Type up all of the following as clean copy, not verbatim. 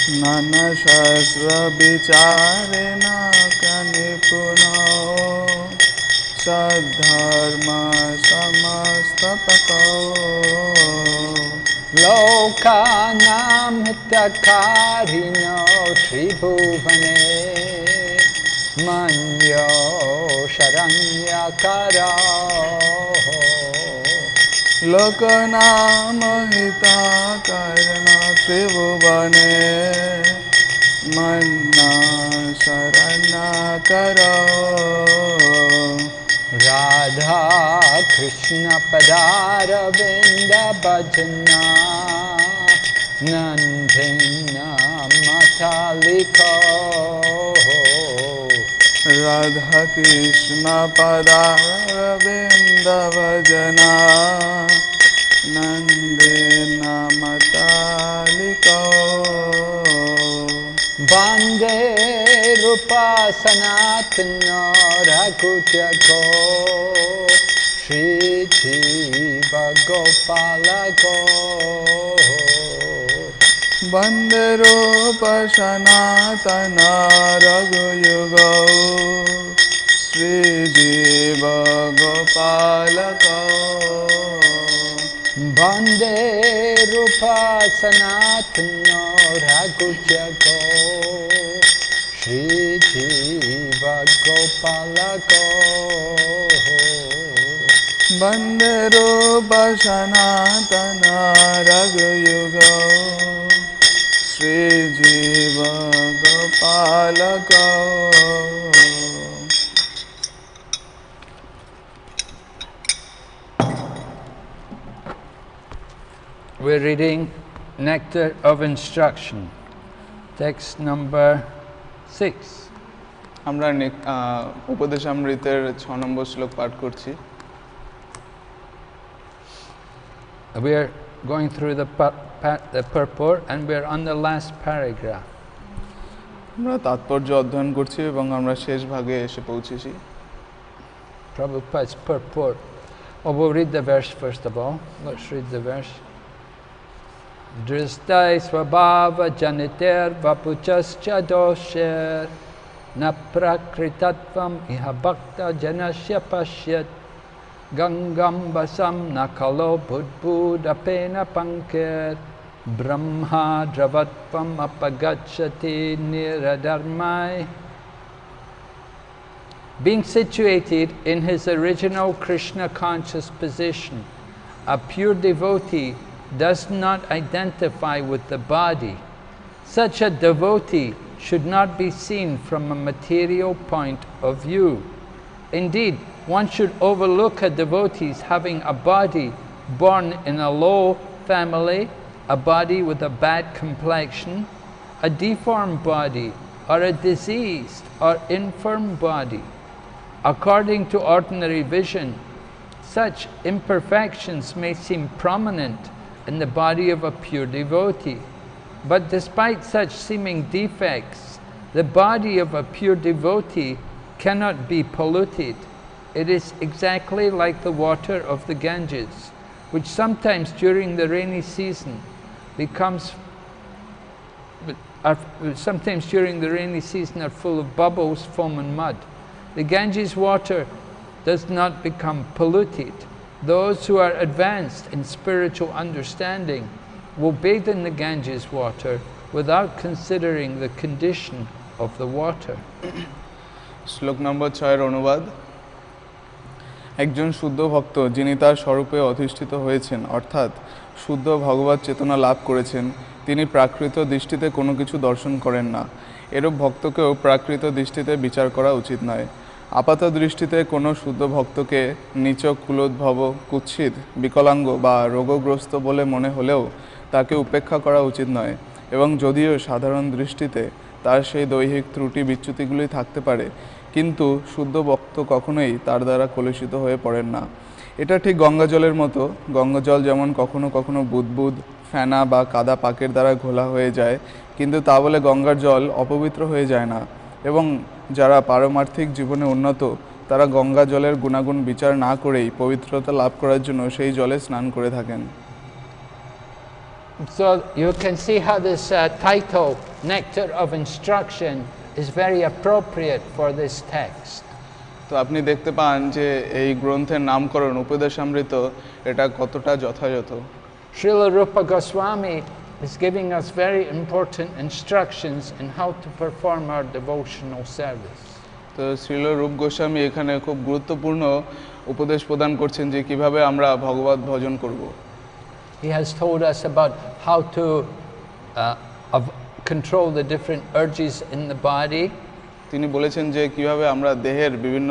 Nana Shastra Bicharena Kanipuno Sadharma Samastapako Lokanam hitakarino tribhuvane manyo sharanyakaro Lokanamahita karna tribhuvane manna sarana karo Radha Krishna Padara Vinda Bhajana Nandina Mataliko Radha Krishna Padaravinda Vajana Nandina Mataliko Bande Rupa Sanatana Rakutako Shri Jiva Gopalako Banderupa Sanatana Raghuyugo Sri Jiva Gopalako Bande Rupa Sanatana Rakutako Shri Jiva Gopalako Banderupa Sanatana Raghuyugo Sri Jiva Gopalako. We're reading Nectar of Instruction, text number 6. আমরা উপদেশামৃতের 6 নম্বর শ্লোক পাঠ করছি। We are going through the purport and we are on the last paragraph. আমরা তাৎপর্য অধ্যয়ন করছি এবং আমরা শেষ ভাগে এসে পৌঁছেছি। Prabhupada's purport. Oh, we'll read the verse first of all. Let's read the verse. Dristai svabhava janiter vapuchascha dosher na prakritatvam iha bhakta janasya pashyat gangam basam nakalo budbudapena pankir brahma dravatvam apagachati niradharmai. Being situated in his original Krishna conscious position, a pure devotee does not identify with the body. Such a devotee should not be seen from a material point of view. Indeed, one should overlook a devotee having a body born in a low family, a body with a bad complexion, a deformed body, or a diseased or infirm body. According to ordinary vision, such imperfections may seem prominent in the body of a pure devotee. But despite such seeming defects, the body of a pure devotee cannot be polluted. It is exactly like the water of the Ganges, which sometimes during the rainy season are full of bubbles, foam and mud. The Ganges water does not become polluted. Those who are advanced in spiritual understanding will bathe in the Ganges water without considering the condition of the water. শ্লোক নম্বর 6 অনুবাদ। একজন শুদ্ধ ভক্ত যিনি তার স্বরূপে অধিষ্ঠিত হয়েছেন অর্থাৎ শুদ্ধ ভগবত চেতনা লাভ করেছেন, তিনি প্রাকৃত দৃষ্টিতে কোনো কিছু দর্শন করেন না। এরূপ ভক্তকেও প্রাকৃত দৃষ্টিতে বিচার করা উচিত নয়। আপাত দৃষ্টিতে কোনো শুদ্ধ ভক্তকে নীচক, কুলোদ্ভব, কুৎসিত, বিকলাঙ্গ বা রোগগ্রস্ত বলে মনে হলেও তাকে উপেক্ষা করা উচিত নয়। এবং যদিও সাধারণ দৃষ্টিতে তার সেই দৈহিক ত্রুটি বিচ্যুতিগুলি থাকতে পারে, কিন্তু শুদ্ধ ভক্ত কখনোই তার দ্বারা কলুষিত হয়ে পড়েন না। এটা ঠিক গঙ্গা জলের মতো। গঙ্গা জল যেমন কখনো কখনো বুদবুদ, ফেনা বা কাদা পাকের দ্বারা ঘোলা হয়ে যায়, কিন্তু তা বলে গঙ্গার জল অপবিত্র হয়ে যায় না। এবং যারা পারমার্থিক জীবনে উন্নত, তারা গঙ্গা জলের গুণাগুণ বিচার না করেই পবিত্রতা লাভ করার জন্য সেই জলে স্নান করে থাকেন। So you can see how this title, nectar of instruction is very appropriate for this text. তো আপনি দেখতে পান যে এই গ্রন্থের নামকরণ উপদেশামৃত এটা কতটা যথাযথ। Srila Rupa Goswami is giving us very important instructions in how to perform our devotional service. তো শ্রীল রূপ গোস্বামী এখানে খুব গুরুত্বপূর্ণ উপদেশ প্রদান করছেন যে কিভাবে আমরা ভগবত ভজন করব। He has told us about how to control the different urges in the body. তিনি বলেছেন যে কিভাবে আমরা দেহের বিভিন্ন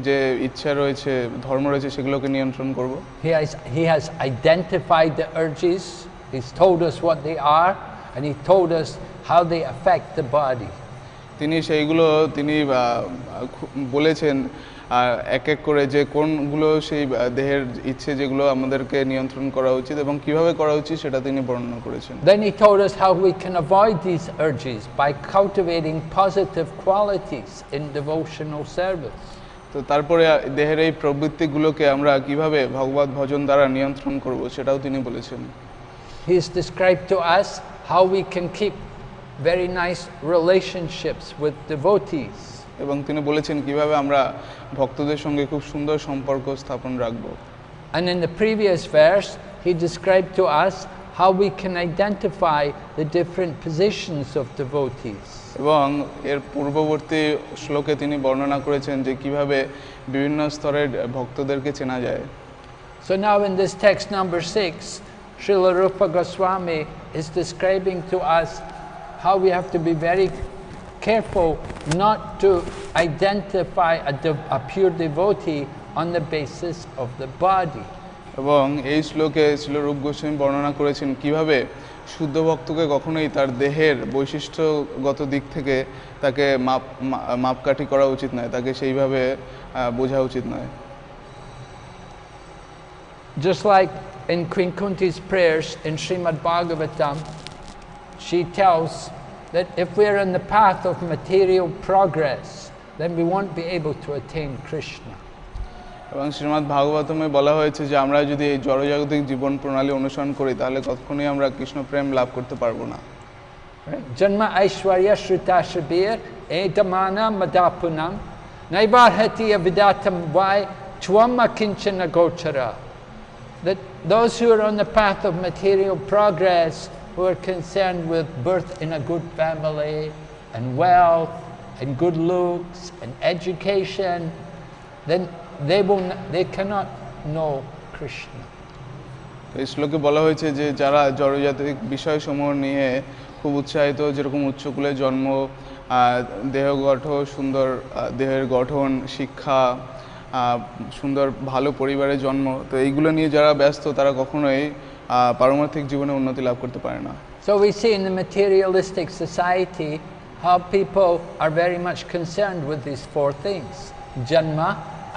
যে ইচ্ছা রয়েছে, ধর্ম রয়েছে সেগুলোকে নিয়ন্ত্রণ করব। He has identified the urges. He's told us what they are, and he told us how they affect the body. তিনি সেইগুলো বলেছেন এক এক করে যে কোনগুলো সেই দেহের ইচ্ছে যেগুলো আমাদেরকে নিয়ন্ত্রণ করা উচিত এবং কিভাবে করা উচিত সেটা তিনি বর্ণনা করেছেন। Then he told us how we can avoid these urges by cultivating positive qualities in devotional service. তো তারপরে দেহের এই প্রবৃত্তিগুলোকে আমরা কিভাবে ভগবত ভজন দ্বারা নিয়ন্ত্রণ করব সেটাও তিনি বলেছেন। He has described to us how we can keep very nice relationships with devotees. এবং তিনি বলেছেন কিভাবে আমরা ভক্তদের সঙ্গে খুব সুন্দর সম্পর্ক স্থাপন রাখব। And in the previous verse he described to us how we can identify the different positions of devotees. এবং এর পূর্ববর্তী শ্লোকে তিনি বর্ণনা করেছেন যে কিভাবে বিভিন্ন স্তরের ভক্তদেরকে চেনা যায়। So now in this text number 6, Srila Rupa Goswami is describing to us how we have to be very careful not to identify a pure devotee on the basis of the body. এবং এই শ্লোকে শ্রীল রূপ গোস্বামী বর্ণনা করেছেন কিভাবে শুদ্ধ ভক্তকে কখনোই তার দেহের বৈশিষ্ট্যগত দিক থেকে তাকে মাপকাঠি করা উচিত নয়, তাকে সেইভাবে বোঝা উচিত নয়। Just like in Queen Kunti's prayers in Srimad Bhagavatam, she tells that if we are in the path of material progress, then we won't be able to attain Krishna. এবং শ্রীমদ্ ভাগবতমে বলা হয়েছে যে আমরা যদি এই জড়জাগতিক জীবন প্রণালী অনুসরণ করি তাহলে কখনোই আমরা কৃষ্ণ প্রেম লাভ করতে পারবো না। Janma Aishwarya Shruta Shabir Etamana Madapunam Naibarhati Avidatam Vai Chwama Kinchana Gochara. That those who are on the path of material progress, who are concerned with birth in a good family and wealth and good looks and education, then they cannot know Krishna. এই শ্লোকে বলা হয়েছে যে যারা জড়জাগতিক বিষয়সমূহ নিয়ে খুব উৎসাহিত, যেরকম উচ্চকুলে জন্ম, দেহ গঠন, সুন্দর দেহের গঠন, শিক্ষা, সুন্দর ভালো পরিবারে জন্ম, তো এইগুলো নিয়ে যারা ব্যস্ত তারা কখনোই পারমার্থিক জীবনে উন্নতি লাভ করতে পারে না। So we see in the materialistic society how people are very much concerned with these four things: Janma,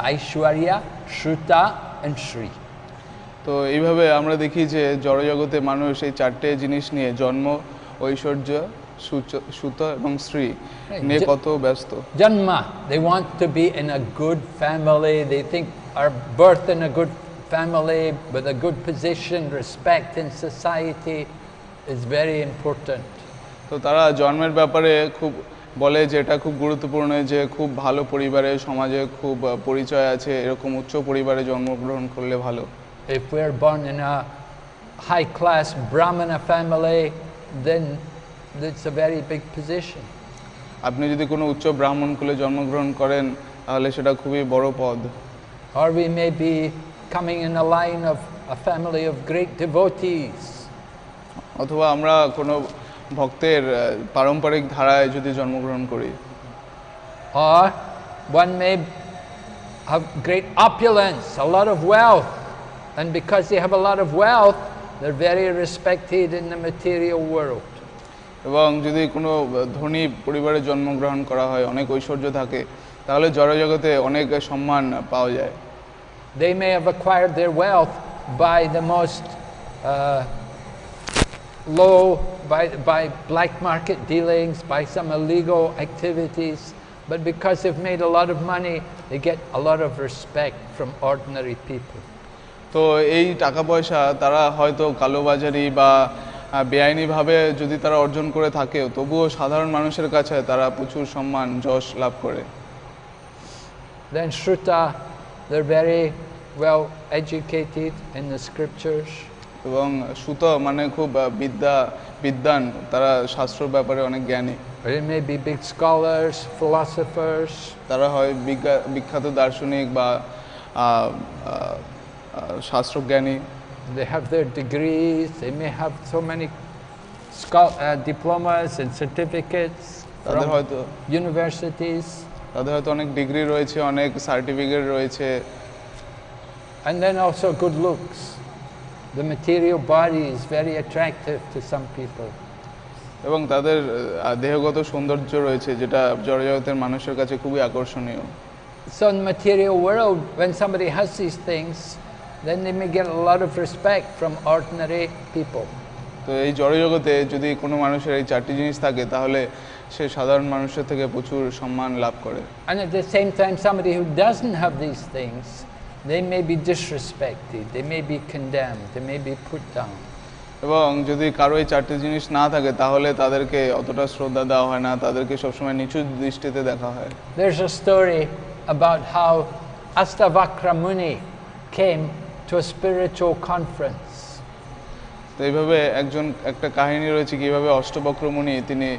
Aishwarya, Shruta and Shri. তো এইভাবে আমরা দেখি যে জড়জগতে মানুষ এই চারটে জিনিস নিয়ে, জন্ম, ঐশ্বর্য, সুত এবং শ্রী নিয়ে কত ব্যস্ত। Janma, they want to be in a good family. They think our birth in a good family with a good position, respect in society is very important. তো তারা জন্মের ব্যাপারে খুব বলে যে এটা খুব গুরুত্বপূর্ণ, যে খুব ভালো পরিবারে, সমাজে খুব পরিচয় আছে, এরকম উচ্চ পরিবারে জন্মগ্রহণ করলে ভালো। If we're born in a high class Brahmana family, then it's a very big position. আপনি যদি কোনো উচ্চ ব্রাহ্মণ কুলে জন্মগ্রহণ করেন তাহলে সেটা খুবই বড় পদ। Or we may be coming in a line of a family of great devotees. অথবা আমরা কোনো ভক্তের পারম্পরিক ধারায় যদি জন্মগ্রহণ করি। Or one may have great opulence, a lot of wealth, and because they have a lot of wealth, they're very respected in the material world. এবং যদি কোনো ধনী পরিবারে জন্মগ্রহণ করা হয়, অনেক ঐশ্বর্য থাকে, তাহলে জড়জগতে অনেক সম্মান পাওয়া যায়। They may have acquired their wealth by the most low, by black market dealings, by some illegal activities, but because they've made a lot of money, they get a lot of respect from ordinary people. তো এই টাকা পয়সা তারা হয়তো কালোবাজারি বা বেআইনিভাবে যদি তারা অর্জন করে থাকেও, তবুও সাধারণ মানুষের কাছে তারা প্রচুর সম্মান যশ লাভ করে। Then Shruta, they're very well educated in the scriptures. এবং সুত মানে খুব বিদ্বান, তারা শাস্ত্রের ব্যাপারে অনেক জ্ঞানী। They may be big scholars, philosophers. তারা হয় বিখ্যাত দার্শনিক বা শাস্ত্রজ্ঞানী। They have their degrees. They may have so many diplomas and certificates তাদের from হয়তো universities. তাদের হয়তো অনেক ডিগ্রি রয়েছে, অনেক সার্টিফিকেট রয়েছে। And then also good looks. The material body is very attractive to some people. এবং তাদের দেহগত সৌন্দর্য রয়েছে, যেটা জড়জগতের মানুষের কাছে খুবই আকর্ষণীয়। So in the material world, when somebody has these things, then they may get a lot of respect from ordinary people. তো এই জড়জগতে যদি কোনো মানুষের এই চারটি জিনিস থাকে, তাহলে সে সাধারণ মানুষের থেকে প্রচুর সম্মান লাভ করে। And at the same time, somebody who doesn't have these things, they may be disrespected, they may be condemned, they may be put down. এবং যদি কারো এই চারটি জিনিস না থাকে, তাহলে তাদেরকে অতটা শ্রদ্ধা দেওয়া হয় না, তাদেরকে সবসময় নিচু দৃষ্টিতে দেখা হয়। There's a story about how Astavakra Muni came to a spiritual conference. তো এইভাবে একটা কাহিনী রয়েছে কিভাবে অষ্টবক্র মুনি তিনি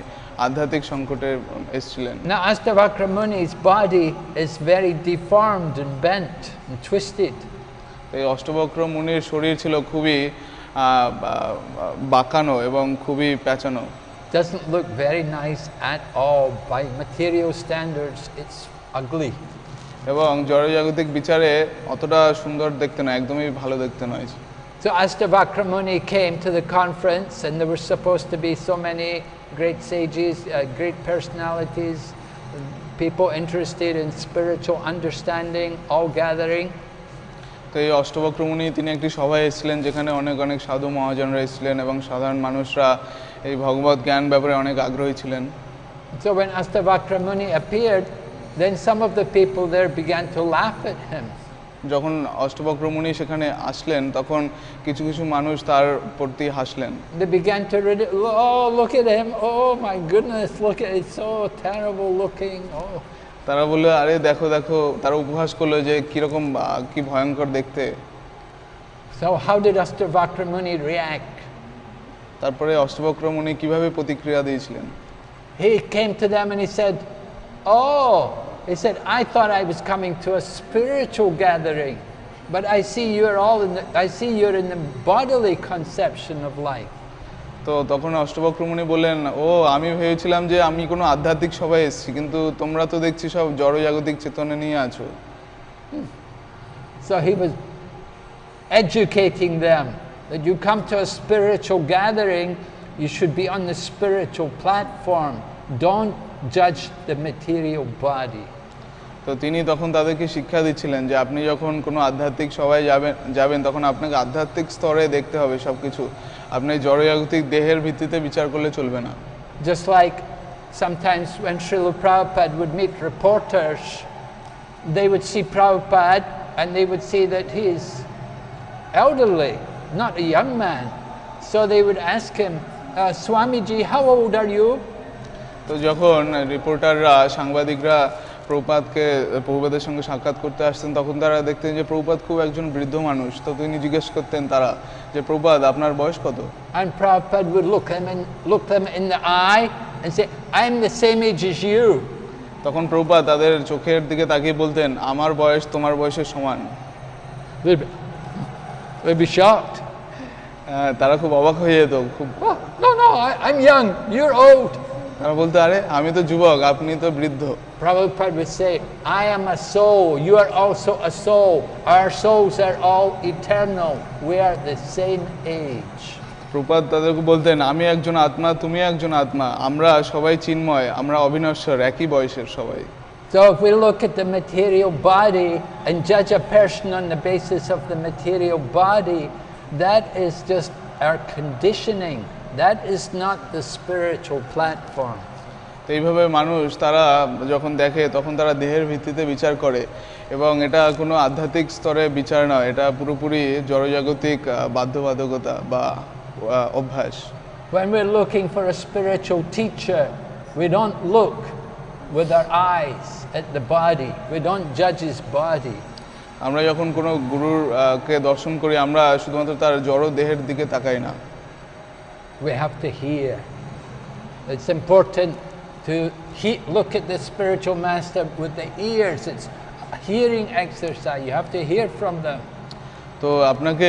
আধ্যাত্মিক সংকটে এসেছিলেন। Now Astavakra Muni's body is very deformed and bent and twisted. এই অষ্টবক্র মুনির শরীর ছিল খুবই বাঁকানো এবং খুবই প্যাঁচানো। Doesn't look very nice at all. By material standards, it's ugly. এবং জড়জাগতিক বিচারে অতটা সুন্দর দেখতে নয়, একদমই ভালো দেখতে নয়। So Astavakra Muni came to the conference, and there were supposed to be so many great sages, great personalities, people interested in spiritual understanding, all gathering. তো এই অষ্টবক্র মুনি তিনি একটি সভায় এসেছিলেন, যেখানে অনেক অনেক সাধু মহাজনরা এসেছিলেন এবং সাধারণ মানুষরা এই ভগবত জ্ঞান ব্যাপারে অনেক আগ্রহী ছিলেন। So when Astavakra Muni appeared, then some of the people there began to laugh at him. যখন অষ্টবক্র মুনি সেখানে আসলেন, তখন কিছু কিছু মানুষ তার প্রতি হাসলেন। They began to oh, look at him, oh my goodness, look at it, so terrible looking. Oh. তারা বলল, আরে দেখো দেখো, তারা উপহাস করলো যে কিরকম কি ভয়ঙ্কর দেখতে। So how did Astavakra Muni react? তারপরে অষ্টবক্র মুনি কিভাবে প্রতিক্রিয়া দিয়েছিলেন? He came to them and he said, oh, he said, I thought I was coming to a spiritual gathering, but I see you're in the bodily conception of life. তো তখন অষ্টবক্র মুনি বললেন, ও আমি ভেবেছিলাম যে আমি কোনো আধ্যাত্মিক সভায় এসেছি, কিন্তু তোমরা তো দেখছি সব জড়জাগতিক চেতনা নিয়ে আছো। So he was educating them that you come to a spiritual gathering, you should be on the spiritual platform. Don't judge the material body. তো তিনি তখন তাদেরকে শিক্ষা দিচ্ছিলেন যে আপনি যখন কোনো আধ্যাত্মিক সভায় যাবেন তখন আপনাকে আধ্যাত্মিক স্তরে দেখতে হবে সবকিছু, আপনি জড়জাগতিক দেহের ভিত্তিতে বিচার করলে চলবে না। Just like sometimes when Srila Prabhupada would meet reporters, they would see Prabhupada and they would see that he is elderly, not a young man. So they would ask him, Swamiji, how old are you? তো যখন রিপোর্টাররা, সাংবাদিকরা প্রভুপাদের সঙ্গে সাক্ষাৎ করতে আসতেন, তখন তারা দেখতেন যে প্রভুপাদ খুব একজন বৃদ্ধ মানুষ। তো তিনি জিজ্ঞেস করতেন তারা যে প্রভুপাদ আপনার বয়স কত? And Prabhupada would look them in the eye and say, I am the same age as you. তখন প্রভুপাদ তাদের চোখের দিকে তাকিয়ে বলতেন, আমার বয়স তোমার বয়সের সমান। They'd be shocked. তারা খুব অবাক হয়ে যেত। খুব No, I'm young, you're old. তারা বলতো, আরে আমি তো যুবক, আপনি তো বৃদ্ধ। Prabhupada would say, I am a soul, you are also a soul. Our souls are all eternal. We are the same age. Prabhupada তাদেরকে বলতেন, আমি একজন আত্মা, তুমি একজন আত্মা, আমরা সবাই চিন্ময়, আমরা অবিনশ্বর, একই বয়সের সবাই। So if we look at the material body and judge a person on the basis of the material body, that is just our conditioning. That is not the spiritual platform. তো এইভাবে মানুষ তারা যখন দেখে তখন তারা দেহের ভিত্তিতে বিচার করে, এবং এটা কোনো আধ্যাত্মিক স্তরে বিচার নয়, এটা পুরোপুরি জড়জাগতিক বাধ্যবাধকতা বা অভ্যাস। When we're looking for a spiritual teacher, we don't look with our eyes at the body. We don't judge his body. আমরা যখন কোনো গুরুর কে দর্শন করি আমরা শুধুমাত্র তার জড় দেহের দিকে তাকাই না, We have to hear. It's important to look at the spiritual master with the ears. It's a hearing exercise. You have to hear from them. তো আপনাকে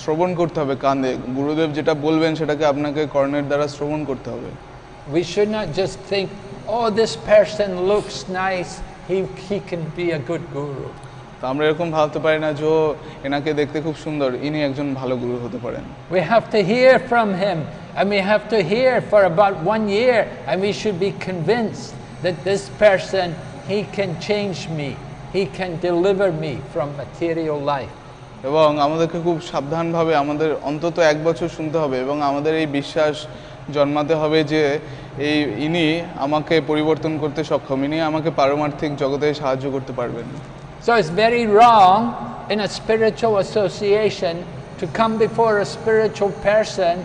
শ্রবণ করতে হবে কানে, গুরুদেব যেটা বলবেন সেটাকে আপনাকে কর্ণের দ্বারা শ্রবণ করতে হবে। We should not just think, oh, this person looks nice, he can be a good guru. তো আমরা এরকম ভাবতে পারি না যে এনাকে দেখতে খুব সুন্দর, ইনি একজন ভালো গুরু হতে পারেন। We have to hear from him, and we have to hear for about 1 year, and we should be convinced that this person, he can change me, he can deliver me from material life. এবং আমাদেরকে খুব সাবধানভাবে আমাদের অন্তত 1 বছর শুনতে হবে এবং আমাদের এই বিশ্বাস জন্মাতে হবে যে ইনি আমাকে পরিবর্তন করতে সক্ষম, ইনি আমাকে পারমার্থিক জগতে সাহায্য করতে পারবেন। So it's very wrong in a spiritual association to come before a spiritual person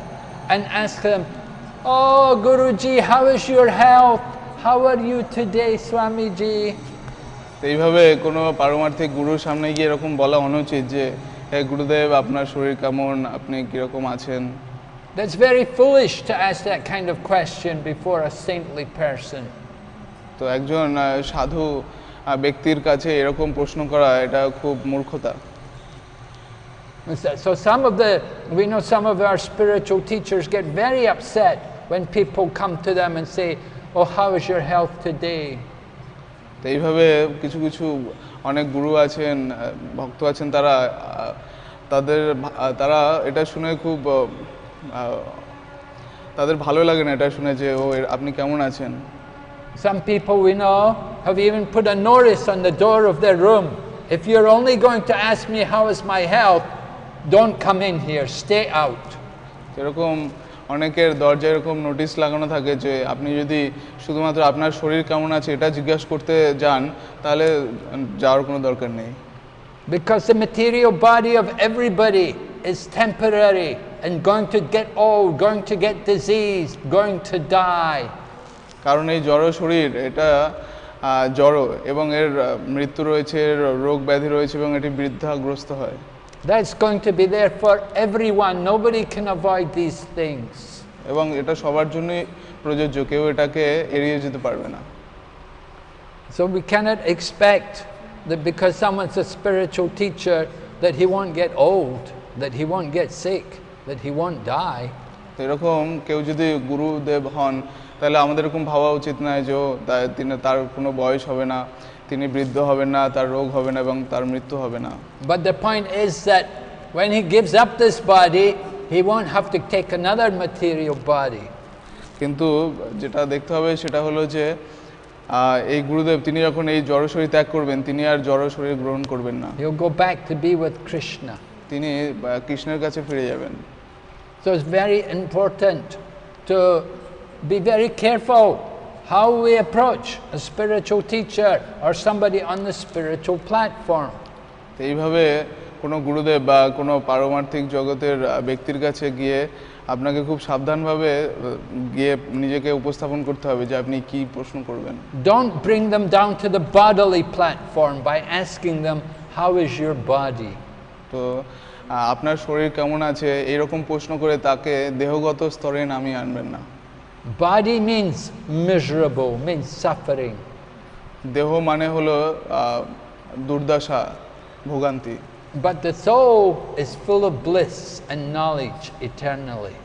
and ask them, oh Guruji, how is your health? How are you today, Swamiji? এইভাবে কোনো পারমার্থিক গুরুর সামনে গিয়ে এরকম বলা অনুচিত যে হে গুরুদেব, আপনার শরীর কেমন, আপনি কীরকম আছেন। That's very foolish to ask that kind of question before a saintly person. তো একজন সাধু ব্যক্তির কাছে এরকম প্রশ্ন করা এটা খুব মূর্খতা। So we know some of our spiritual teachers get very upset when people come to them and say, oh, how is your health today? তো এইভাবে কিছু কিছু অনেক গুরু আছেন, ভক্ত আছেন, তারা এটা শুনে খুব তাদের ভালো লাগে না এটা শুনে যে আপনি কেমন আছেন। Some people we know have even put a notice on the door of their room. If you're only going to ask me how is my health, don't come in here, stay out. এরকম অনেকের দরজায় এরকম notice লাগানো থাকে যে আপনি যদি শুধুমাত্র আপনার শরীর কেমন আছে এটা জিজ্ঞাসা করতে যান তাহলে যাওয়ার কোনো দরকার নেই। Because the material body of everybody is temporary and going to get old, going to get disease, going to die. কারণ এই জড় শরীর এটা জড় এবং এর মৃত্যু রয়েছে, এর রোগ ব্যাধি রয়েছে এবং এটি বৃদ্ধাগ্রস্ত হয়। That's going to be there for everyone. Nobody can avoid these things. এবং এটা সবার জন্যই প্রযোজ্য, কেউ এটাকে এড়িয়ে যেতে পারবে না। So we cannot expect that because someone's a spiritual teacher that he won't get old, that he won't get sick, that he won't die. এরকম কেউ যদি গুরুদেব হন তাহলে আমাদের এরকম ভাবা উচিত নয় যে তার কোনো বয়স হবে না, তিনি বৃদ্ধ হবেন না, তার রোগ হবে না এবং তার মৃত্যু হবে না। But the point is that when he gives up this body, he won't have to take another material body. কিন্তু যেটা দেখতে হবে সেটা হলো যে এই গুরুদেব তিনি যখন এই জড় শরীর ত্যাগ করবেন তিনি আর জড় শরীর গ্রহণ করবেন না, He'll go back to be with Krishna. তিনি কৃষ্ণের কাছে ফিরে যাবেন। So it's very important to be very careful how we approach a spiritual teacher or somebody on the spiritual platform. এইভাবে কোনো গুরুদেব বা কোনো পারমার্থিক জগতের ব্যক্তির কাছে গিয়ে আপনাকে খুব সাবধানভাবে গিয়ে নিজেকে উপস্থাপন করতে হবে যে আপনি কি প্রশ্ন করবেন। Don't bring them down to the bodily platform by asking them, how is your body? তো আপনার শরীর কেমন আছে এরকম প্রশ্ন করে তাকে দেহগত স্তরে নামিয়ে আনবেন না। Body means miserable, means suffering. দেহ মানে হলো দুর্দশা, ভোগান্তি। But the soul is full of bliss and knowledge eternally.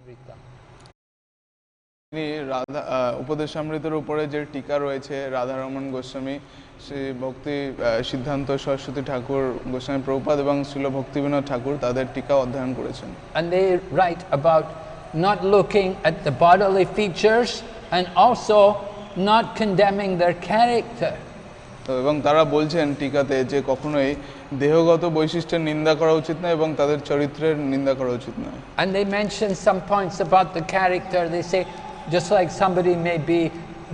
Rita. তিনি রাধা উপদেশামৃতের উপরে যে টিকা রয়েছে রাধারমণ গোস্বামী, শ্রী ভক্তি সিদ্ধান্ত সরস্বতী ঠাকুর গোস্বামী প্রভুপাদ এবং শ্রীল ভক্তিবিনোদ ঠাকুর তাদের টিকা অধ্যয়ন করেছেন। And they write about not looking at the bodily features and also not condemning their character. এবং তারা বলছেন টিকাতে যে কখনোই দেহগত বৈশিষ্ট্যের নিন্দা করা উচিত নয় এবং তাদের চরিত্রের নিন্দা করা উচিত নয়। And they mention some points about the character. They say just like somebody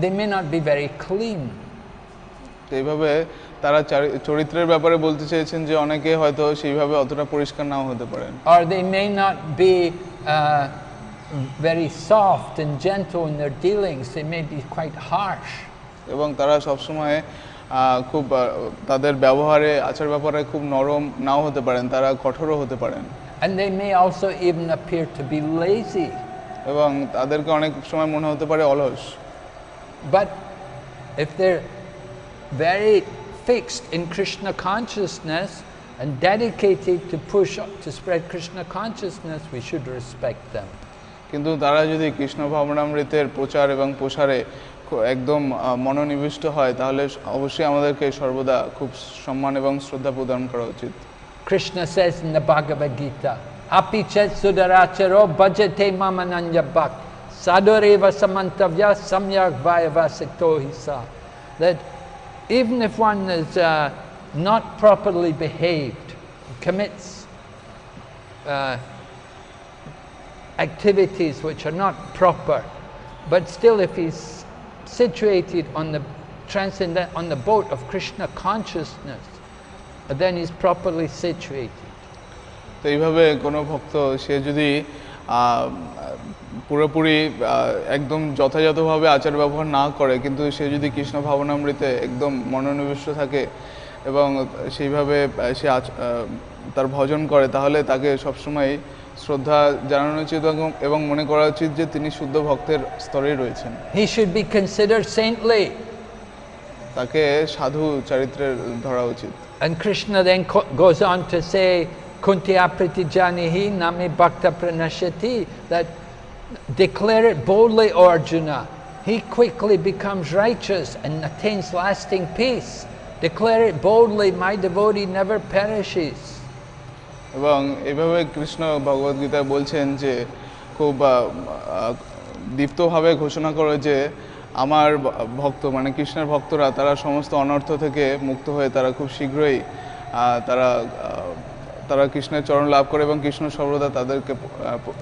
they may not be very clean. এইভাবে তারা চরিত্রের ব্যাপারে বলতে চেয়েছেন যে অনেকে হয়তো সেইভাবে অতটা পরিষ্কার নাও হতে পারেন। Or they may not be very soft and gentle in their dealings. They may be quite harsh. এবং তারা সবসময় খুব তাদের ব্যবহারে আচার ব্যাপারে খুব নরম নাও হতে পারেন, তারা কঠোরও হতে পারেন। And they may also even appear to be lazy. এবং তাদেরকে অনেক সময় মনে হতে পারে অলস। But if they're very fixed in Krishna consciousness and dedicated to spread Krishna consciousness, we should respect them. কিন্তু তারা যদি কৃষ্ণ ভাবনামৃতের প্রচার এবং প্রসারে একদম মনোনিবিষ্ট হয় তাহলে অবশ্যই আমাদেরকে সর্বদা খুব সম্মান এবং শ্রদ্ধা প্রদান করা উচিত। Krishna says in the Bhagavad Gita, Api chet sudaracharo bhajate mamananya bhak sadoreva samantavya samyak vayava siktohisa. That even if one is not properly behaved, commits activities which are not proper, but still if he's situated on the boat of Krishna consciousness, then he's properly situated. তো এইভাবে কোনো ভক্ত সে যদি পুরোপুরি একদম যথাযথভাবে আচার ব্যবহার না করে কিন্তু সে যদি কৃষ্ণ ভাবনামৃতে একদম মনোনিবিষ্ট থাকে এবং সেইভাবে সে তার ভজন করে তাহলে তাকে সবসময় শ্রদ্ধা জানানো উচিত এবং মনে করা উচিত যে তিনি শুদ্ধ ভক্তের স্তরেই রয়েছেন। He should be considered saintly. তাকে সাধু চরিত্রের ধরা উচিত। And Krishna then goes on to say, Kuntiya pratijanihi nami bhakta pranashati, that declare it boldly, O Arjuna. He quickly becomes righteous and attains lasting peace. Declare it boldly, my devotee never perishes. এবং এইভাবে কৃষ্ণ ভগবদ গীতায় বলছেন যে খুব দীপ্তভাবে ঘোষণা করে যে আমার ভক্ত মানে কৃষ্ণের ভক্তরা তারা সমস্ত অনর্থ থেকে মুক্ত হয়ে তারা খুব শীঘ্রই তারা কৃষ্ণের চরণ লাভ করে এবং কৃষ্ণ সর্বদা তাদেরকে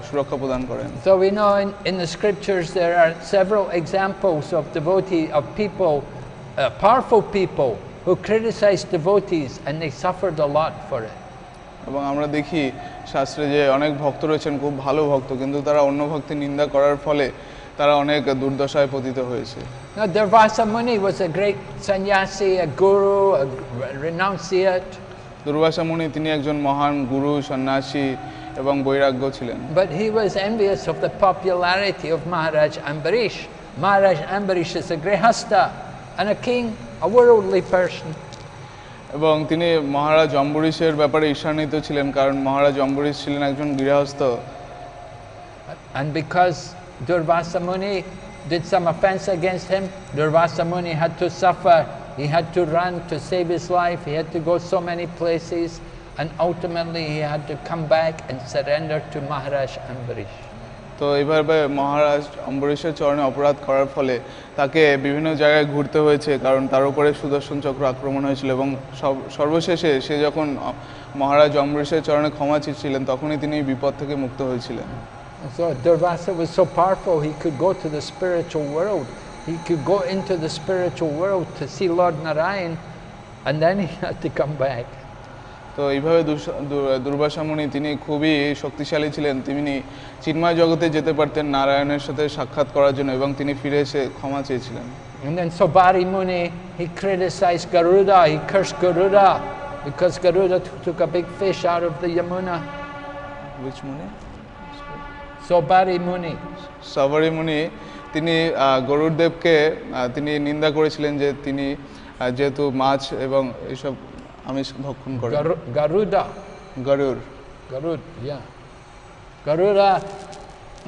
সুরক্ষা প্রদান করেন। So we know in the scriptures there are several examples of people, powerful people who criticize devotees and they suffered a lot for it. এবং আমরা দেখি শাস্ত্রে যে অনেক ভক্ত রয়েছেন খুব ভালো ভক্ত কিন্তু তারা অন্য ভক্তের নিন্দা করার ফলে তারা অনেক দুর্দশায় পতিত হয়েছে। Now Durvasa Muni was a great sannyasi, a guru, a renunciate. Durvasa মুনি তিনি একজন মহান গুরু, সন্ন্যাসী এবং বৈরাগ্য ছিলেন। But he was envious of the popularity of Maharaj Ambarish. Maharaj Ambarish is a grihasta and a king, a worldly person. এবং তিনি মহারাজ অম্বরীশের ব্যাপারে ঈর্ষান্বিত ছিলেন কারণ মহারাজ অম্বরীশ ছিলেন একজন গৃহস্থ। And because Durvasa Muni did some offense against him, Durvasa Muni had to suffer. He had to run to save his life. He had to go so many places, and ultimately he had to come back and surrender to Maharaj Ambarish. তো এইভাবে মহারাজ অম্বরীশের চরণে অপরাধ করার ফলে তাকে বিভিন্ন জায়গায় ঘুরতে হয়েছে কারণ তার উপরে সুদর্শন চক্র আক্রমণ হয়েছিল এবং সর্বশেষে সে যখন মহারাজ অম্বরীশের চরণে ক্ষমা চেয়েছিলেন তখনই তিনি বিপদ থেকে মুক্ত হয়েছিলেন। So Durvasa was so powerful he could go to the spiritual world. He could go into the spiritual world to see Lord Narayan and then he had to come back. তো এইভাবে দুর্বাসা মুনি তিনি খুবই শক্তিশালী ছিলেন, তিনি চিন্ময় জগতে যেতে পারতেন নারায়ণের সাথে সাক্ষাৎ করার জন্য এবং তিনি ফিরে এসে ক্ষমা চেয়েছিলেন। And then Sobari Muni, he criticized Garuda, he cursed Garuda because Garuda took a big fish out of the Yamuna. Which Muni? Sobari Muni. সবারি মুনি তিনি গরুড়দেবকে তিনি নিন্দা করেছিলেন যে তিনি যেহেতু মাছ এবং এইসব আমিষ ভক্ষণ করেন। Garuda. Garuda. Garud, yeah. Garuda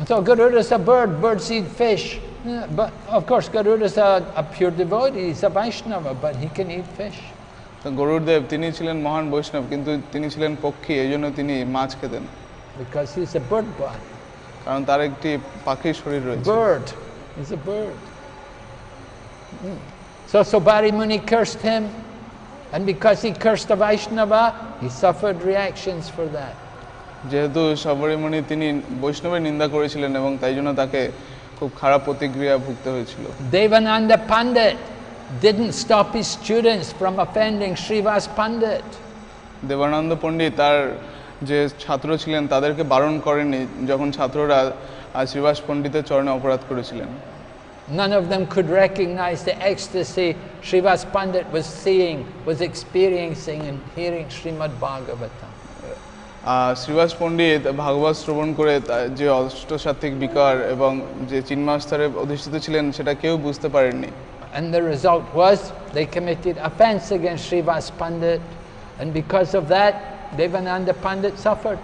So Garuda's a bird, birds eat fish. But of course Garuda's a pure devotee, he's a Vaishnava, but he can eat fish. তো গরুড়দেব তিনি ছিলেন মহান বৈষ্ণব, কিন্তু তিনি ছিলেন পক্ষী, এই জন্য তিনি মাছ খেতেন। Because he's a bird body. কারণ তার একটি পাখির শরীর রয়েছে। Bird, he's a bird. So Sobari Muni cursed him, and because he cursed a Vaishnava, he suffered reactions for that. যেহেতু শবরী মুনি তিনি বৈষ্ণবের নিন্দা করেছিলেন এবং তাই জন্য তাকে খুব খারাপ প্রতিক্রিয়া ভুগতে হয়েছিল। Devananda Pandit didn't stop his students from offending Srivas Pandit. Devananda পণ্ডিত তার যে ছাত্র ছিলেন তাদেরকে বারণ করেননি যখন ছাত্ররা শ্রীবাস পণ্ডিতের চরণে অপরাধ করেছিলেন। None of them could recognize the ecstasy Srivas Pandit was seeing, was experiencing and hearing Srimad Bhagavatam. Srivas পণ্ডিত ভাগবত শ্রবণ করে যে অষ্টসাত্ত্বিক বিকার এবং যে চিন্ময় স্তরে অধিষ্ঠিত ছিলেন সেটা কেউ বুঝতে পারেননি। And the result was they committed offense against Srivas Pandit, and because of that Devananda Pandit suffered.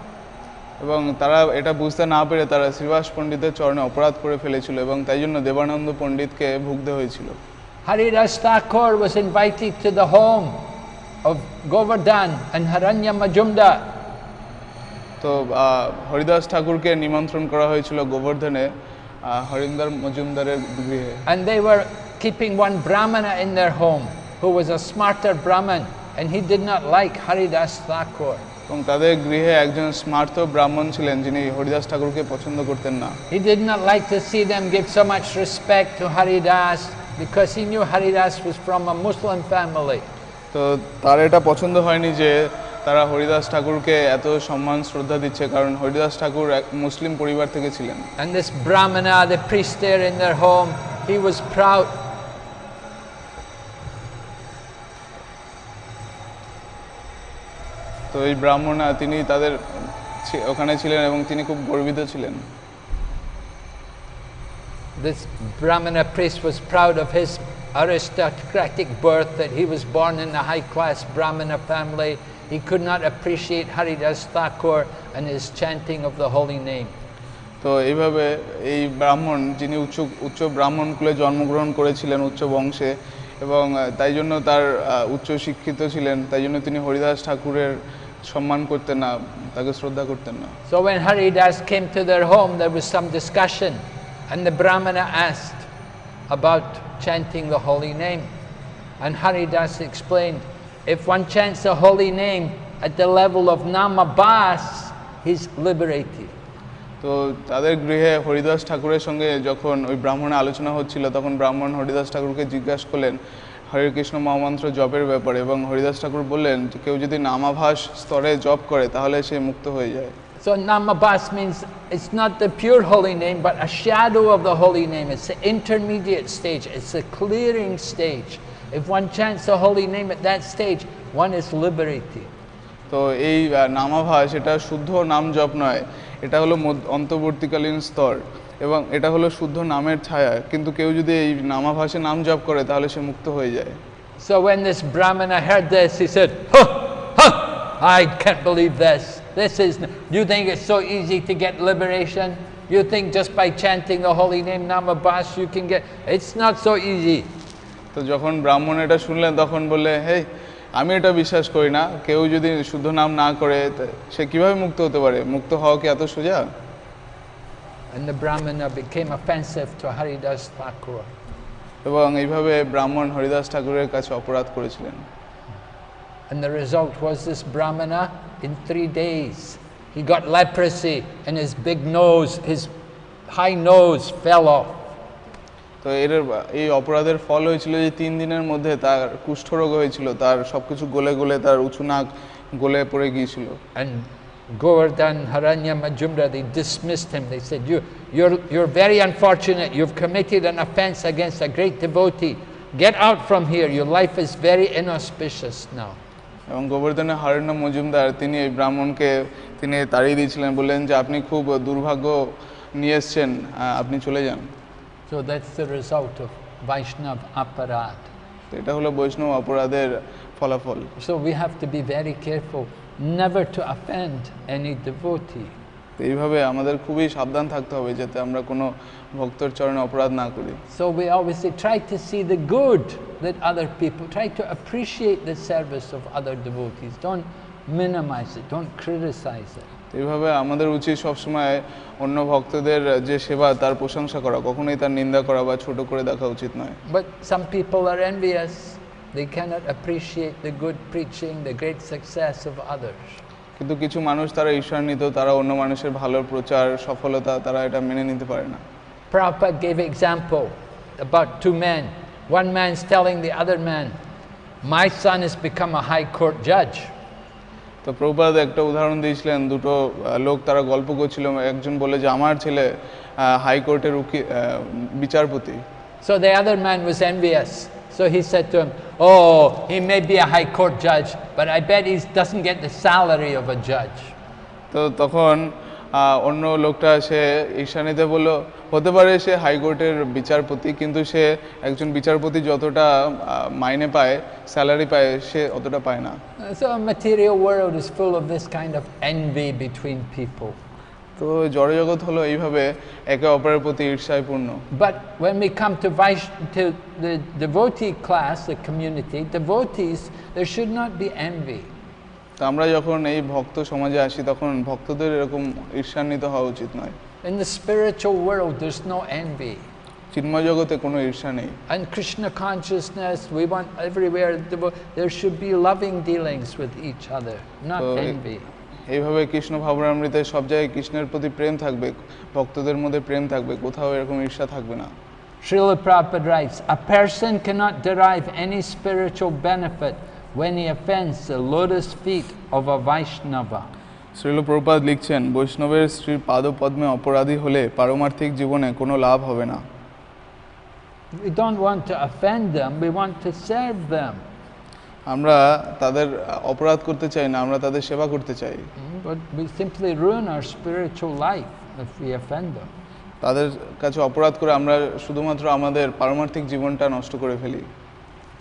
এবং তারা এটা বুঝতে না পেরে তারা শ্রীবাস পণ্ডিতের চরণে অপরাধ করে ফেলেছিল এবং তাই জন্য দেবানন্দ পণ্ডিতকে ভুগতে হয়েছিল। Haridas Thakur was invited to the home of Govardhan and Haranya Majumdar. তো হরিদাস ঠাকুরকে নিমন্ত্রণ করা হয়েছিল গোবর্ধনে হরিন্দর মজুমদারের গৃহে। And they were keeping one Brahmana in their home who was a smarter Brahman, and he did not like Haridas Thakur. এবং তাদের গৃহে একজন স্মার্ত ব্রাহ্মণ ছিলেন যিনি হরিদাস ঠাকুরকে পছন্দ করতেন না। He did not like to see them give so much respect to Haridas because he knew Haridas was from a Muslim family. তো তার এটা পছন্দ হয়নি যে তারা হরিদাস ঠাকুরকে এত সম্মান শ্রদ্ধা দিচ্ছে, কারণ হরিদাস ঠাকুর এক মুসলিম পরিবার থেকে ছিলেন। And this Brahmana, the priest there in their home, he was proud. তো এই ব্রাহ্মণা তিনি তাদের ওখানে ছিলেন এবং তিনি খুব গর্বিত ছিলেন। This Brahmana priest was proud of his aristocratic birth, that he was born in a high-class Brahmana family. He could not appreciate Haridas Thakur and his chanting of the holy name. তো এইভাবে এই ব্রাহ্মণ যিনি উচ্চ ব্রাহ্মণ কুলে জন্মগ্রহণ করেছিলেন উচ্চ বংশে এবং তাই জন্য তার উচ্চ শিক্ষিত ছিলেন, তাই জন্য তিনি হরিদাস ঠাকুরের সম্মান করতেন না, তাকে শ্রদ্ধা করতেন না। So when Haridas came to their home, there was some discussion, and the Brahmana asked about chanting the holy name, and Haridas explained, if one chants the holy name at the level of Namabhas, he's liberated. তো তাদের গৃহে হরিদাস ঠাকুরের সঙ্গে যখন ওই ব্রাহ্মণের আলোচনা হচ্ছিল তখন ব্রাহ্মণ হরিদাস ঠাকুরকে জিজ্ঞাসা করলেন হরে কৃষ্ণ মহামন্ত্র জপের ব্যাপারে, এবং হরিদাস ঠাকুর বললেন যে কেউ যদি নামাভাস স্তরে জপ করে তাহলে সে মুক্ত হয়ে যায়। So Namabhas means it's not the pure holy name, but a shadow of the holy name. It's the intermediate stage. It's the clearing stage. If one chants the holy name at that stage, one is liberated. তো এই নামাভাস এটা শুদ্ধ নাম জপ নয়, এটা হলো অন্তর্বর্তীকালীন স্তর এবং এটা হলো শুদ্ধ নামের ছায়া, কিন্তু কেউ যদি এই নামাভাসে নাম জপ করে তাহলে সে মুক্ত হয়ে যায়। So when this Brahmana heard this, he said, huh, huh, I can't believe this. This is, you think it's so easy to get liberation? You think just by chanting the holy name Namabhas you can get, it's not so easy. তো যখন ব্রাহ্মণ এটা শুনলেন তখন বললে, হে আমি এটা বিশ্বাস করি না, কেউ যদি শুদ্ধ নাম না করে সে কিভাবে মুক্ত হতে পারে, মুক্ত হওয়া কি এত সোজা? And the Brahmana became offensive to Haridas Thakur. এবং এইভাবে ব্রাহ্মণ হরিদাস ঠাকুরের কাছে অপরাধ করেছিলেন। And the result was this Brahmana, in 3 days, he got leprosy and his big nose, his high nose fell off. তো এই অপরাধের ফল হয়েছিল যে 3 দিনের মধ্যে তার কুষ্ঠরোগ হয়েছিল, তার সবকিছু গলে গলে তার উঁচু নাক গলে পড়ে গিয়েছিল। And Govardhan, Haranya, Majumdar, they dismissed him. They said, you're very unfortunate. You've committed an offense against a great devotee. Get out from here. Your life is very inauspicious now. এবং গোবর্ধনের হারণ্য মজুমদার তিনি এই ব্রাহ্মণকে তিনি তাড়িয়ে দিয়েছিলেন, বললেন যে আপনি খুব দুর্ভাগ্য নিয়ে এসছেন, আপনি চলে যান। So that's the result of Vaishnav aparad. এটা হলো বৈষ্ণব অপরাধের ফলাফল। So we have to be very careful never to offend any devotee. তো এইভাবে আমাদের খুবই সাবধান থাকতে হবে যাতে আমরা কোনো ভক্তর চরণে অপরাধ না করি। So we obviously try to see the good that other people, try to appreciate the service of other devotees. Don't minimize it, don't criticize it. এইভাবে আমাদের উচিত সবসময় অন্য ভক্তদের যে সেবা তার প্রশংসা করা, কখনোই তার নিন্দা করা বা ছোট করে দেখা উচিত নয়। But some people are envious. They cannot appreciate the good preaching, the great success of others. কিন্তু কিছু মানুষ তারা ঈর্ষান্বিত, তারা অন্য মানুষের ভালো প্রচার সফলতা তারা এটা মেনে নিতে পারে না। Prabhupada gave example about two men. One man's telling the other man, my son has become a high court judge. তো প্রভুপাদ একটা উদাহরণ দিয়েছিলেন, দুটো লোক তারা গল্প করছিল, একজন বলে যে আমার ছেলে হাইকোর্টের বিচারপতি। So the other man was envious. So he said to him, oh, he may be a high court judge, but I bet he doesn't get the salary of a judge. তো তখন অন্য লোকটা সে ঈর্ষান্বিতে বলল, হতে পারে সে হাইকোর্টের বিচারপতি, কিন্তু সে একজন বিচারপতি যতটা মাইনে পায়, স্যালারি পায়, সে অতটা পায় না। So a material world is full of this kind of envy between people. তো জড়জগৎ হলো এইভাবে একে অপরের প্রতি ঈর্ষাপূর্ণ। But when we come to the devotee class, the community, devotees, there should not be envy. তো আমরা যখন এই ভক্ত সমাজে আসি তখন ভক্তদের এরকম ঈর্ষান্বিত হওয়া উচিত নয়। In the spiritual world, there's no envy. চিন্ময় জগতে কোনো ঈর্ষা নেই। And Krishna consciousness, we want everywhere, there should be loving dealings with each other, not envy. এইভাবে কৃষ্ণ ভাবনামৃতে সব জায়গায় কৃষ্ণের প্রতি প্রেম থাকবে, ভক্তদের মধ্যে প্রেম থাকবে, কোথাও এরকম ঈর্ষা থাকবে না। Srila Prabhupada writes, a person cannot derive any spiritual benefit when he offends the lotus feet of a Vaishnava. Srila Prabhupada লিখছেন, বৈষ্ণবের শ্রীর পাদপদ্মে অপরাধী হলে পারমার্থিক জীবনে কোনো লাভ হবে না। We don't want to offend them, we want to serve them. আমরা তাদের অপরাধ করতে চাই না, আমরা তাদের সেবা করতে চাই। But we simply ruin our spiritual life if we offend them. তাদের কাছে অপরাধ করে আমরা শুধুমাত্র আমাদের পারমার্থিক জীবনটা নষ্ট করে ফেলি।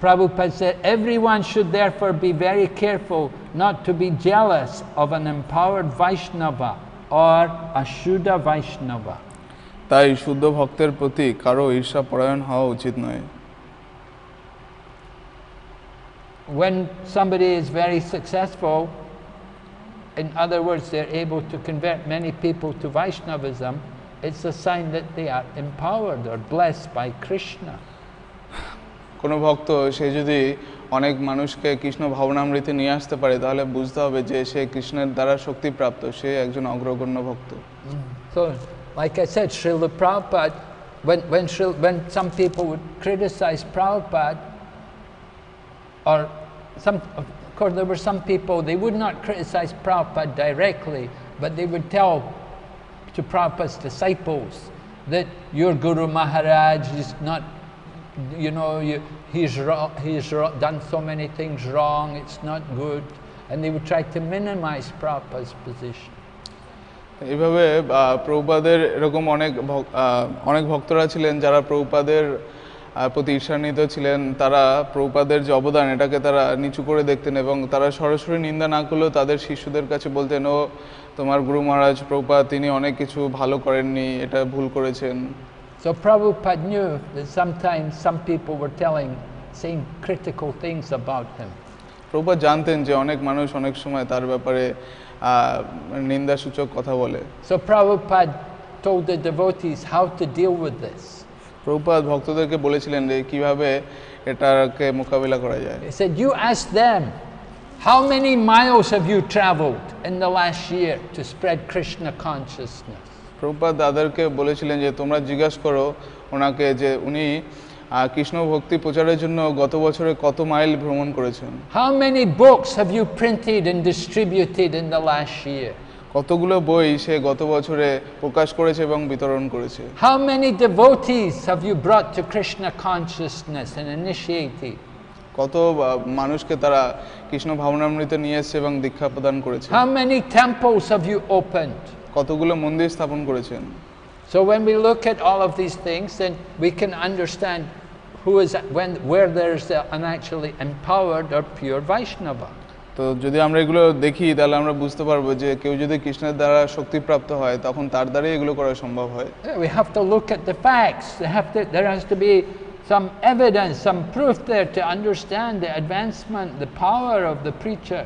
Prabhupada said, everyone should therefore be very careful not to be jealous of an empowered Vaishnava or a Shuddha Vaishnava. তাই শুদ্ধ ভক্তের প্রতি কারো ঈর্ষা পরায়ণ হওয়া উচিত নয়। When somebody is very successful, in other words, they're able to convert many people to Vaishnavism, it's a sign that they are empowered or blessed by Krishna. কোনো ভক্ত সে যদি অনেক মানুষকে কৃষ্ণ ভাবনামৃতে নিয়ে আসতে পারে তাহলে বুঝতে হবে যে সে কৃষ্ণের দ্বারা শক্তিপ্রাপ্ত, সে একজন অগ্রগণ্য ভক্ত। So, like I said, Srila Prabhupada, when some people would criticize Prabhupada, or of course there were some people, they would not criticize Prabhupada directly, but they would tell to Prabhupada's disciples that your Guru Maharaj is not, he's done so many things wrong, it's not good, and they would try to minimize Prabhupada's position. এইভাবে প্রভুপাদের এরকম অনেক ভক্তরা ছিলেন যারা প্রভুপাদের প্রতি ঈর্ষান্বিত ছিলেন। তারা প্রভুপাদের যে অবদান এটাকে তারা নিচু করে দেখতেন এবং তারা সরাসরি নিন্দা না করলেও তাদের শিষ্যদের কাছে বলতেন, ও তোমার গুরু মহারাজ প্রভুপাদ তিনি অনেক কিছু ভালো করেননি, এটা ভুল করেছেন। So Prabhupada knew that sometimes some people were saying critical things about him. Prabhupada জানতেন যে অনেক মানুষ অনেক সময় তার ব্যাপারে নিন্দাসূচক কথা বলে। So Prabhupada told the devotees how to deal with this. Prabhupada ভক্তদেরকে বলেছিলেন যে কিভাবে এটাকে মোকাবিলা করা যায়। He said, you ask them, how many miles have you traveled in the last year to spread Krishna consciousness? Prabhupada তাদেরকে বলেছিলেন যে তোমরা জিজ্ঞাসা করো ওনাকে যে উনি কৃষ্ণ ভক্তি প্রচারের জন্য গত বছরে কত মাইল ভ্রমণ করেছেন। How many books have you printed and distributed in the last year? কতগুলো বই সে গত বছরে প্রকাশ করেছে এবং বিতরণ করেছে। How many devotees have you brought to Krishna consciousness and initiated? কত মানুষকে তারা কৃষ্ণ ভাবনামৃতে নিয়ে এসেছে এবং দীক্ষা প্রদান করেছে। How many temples have you opened? কতগুলো মন্দির স্থাপন করেছেন। So when we look at all of these things, then we can understand where there's an actually empowered or pure Vaishnava. তো যদি আমরা এগুলো দেখি তাহলে আমরা বুঝতে পারবো যে কেউ যদি কৃষ্ণের দ্বারা শক্তিপ্রাপ্ত হয় তখন তার দ্বারাই এগুলো করা সম্ভব হয়। We have to look at the facts. There has to be some evidence, some proof there to understand the advancement, the power of the preacher.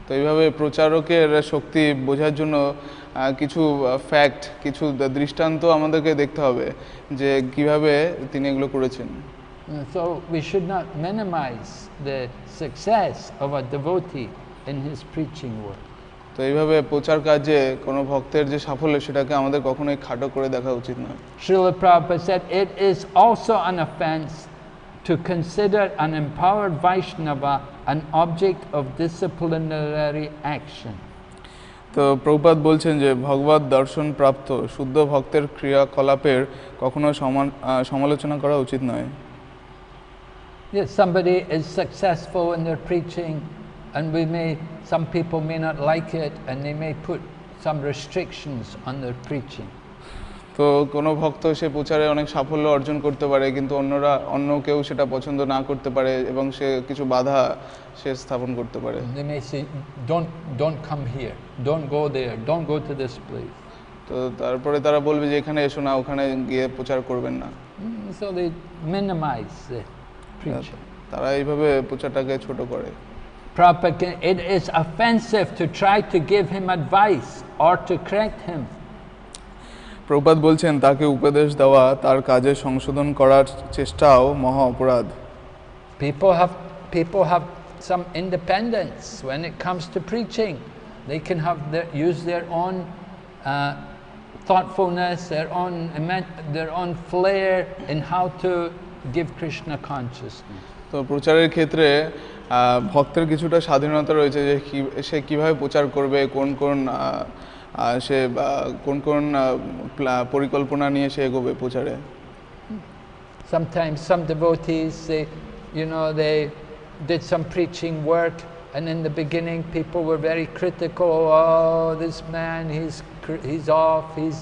তো এইভাবে প্রচারকের শক্তি বোঝার জন্য কিছু ফ্যাক্ট, কিছু দৃষ্টান্ত আমাদেরকে দেখতে হবে যে কিভাবে তিনি এগুলো করেছেন। So we should not minimize the success of a devotee in his preaching work. তো এইভাবে প্রচার কাজে কোনো ভক্তের যে সাফল্য সেটাকে আমাদের কখনোই খাটো করে দেখা উচিত নয়। Srila Prabhupada said, it is also an offense to consider an empowered Vaishnava an object of disciplinary action. তো প্রভুপাদ বলছেন যে ভগবত দর্শন প্রাপ্ত শুদ্ধ ভক্তের ক্রিয়াকলাপের কখনো সমালোচনা করা উচিত নয়। Yes, somebody is successful in their preaching, and some people may not like it, and they may put some restrictions on their preaching. তো কোনো ভক্ত সে প্রচারে অনেক সাফল্য অর্জন করতে পারে, কিন্তু অন্য কেউ সেটা পছন্দ না করতে পারে এবং সে কিছু বাধা সে স্থাপন করতে পারে। They may say, don't come here, don't go there, don't go to this place. তো তারপরে তারা বলবে যে এখানে এসো না, ওখানে গিয়ে প্রচার করবেন না। So they minimize the preaching. তারা এইভাবে প্রচারটাকে ছোট করে। Prabhupada, it is offensive to try to give him advice or to correct him. Prabhupada বলছেন তাকে উপদেশ দেওয়া, তার কাজে সংশোধন করার চেষ্টাও মহা অপরাধ। People have some independence when it comes to preaching. They can use their own thoughtfulness, their own flair in how to give Krishna consciousness. তো প্রচারের ক্ষেত্রে ভক্তের কিছুটা স্বাধীনতা রয়েছে যে সে কিভাবে প্রচার করবে, সে কোন পরিকল্পনা নিয়ে সে এগোবে প্রচারে। Sometimes some devotees, they did some preaching work, and in the beginning people were very critical. Oh, this man, he's off, he's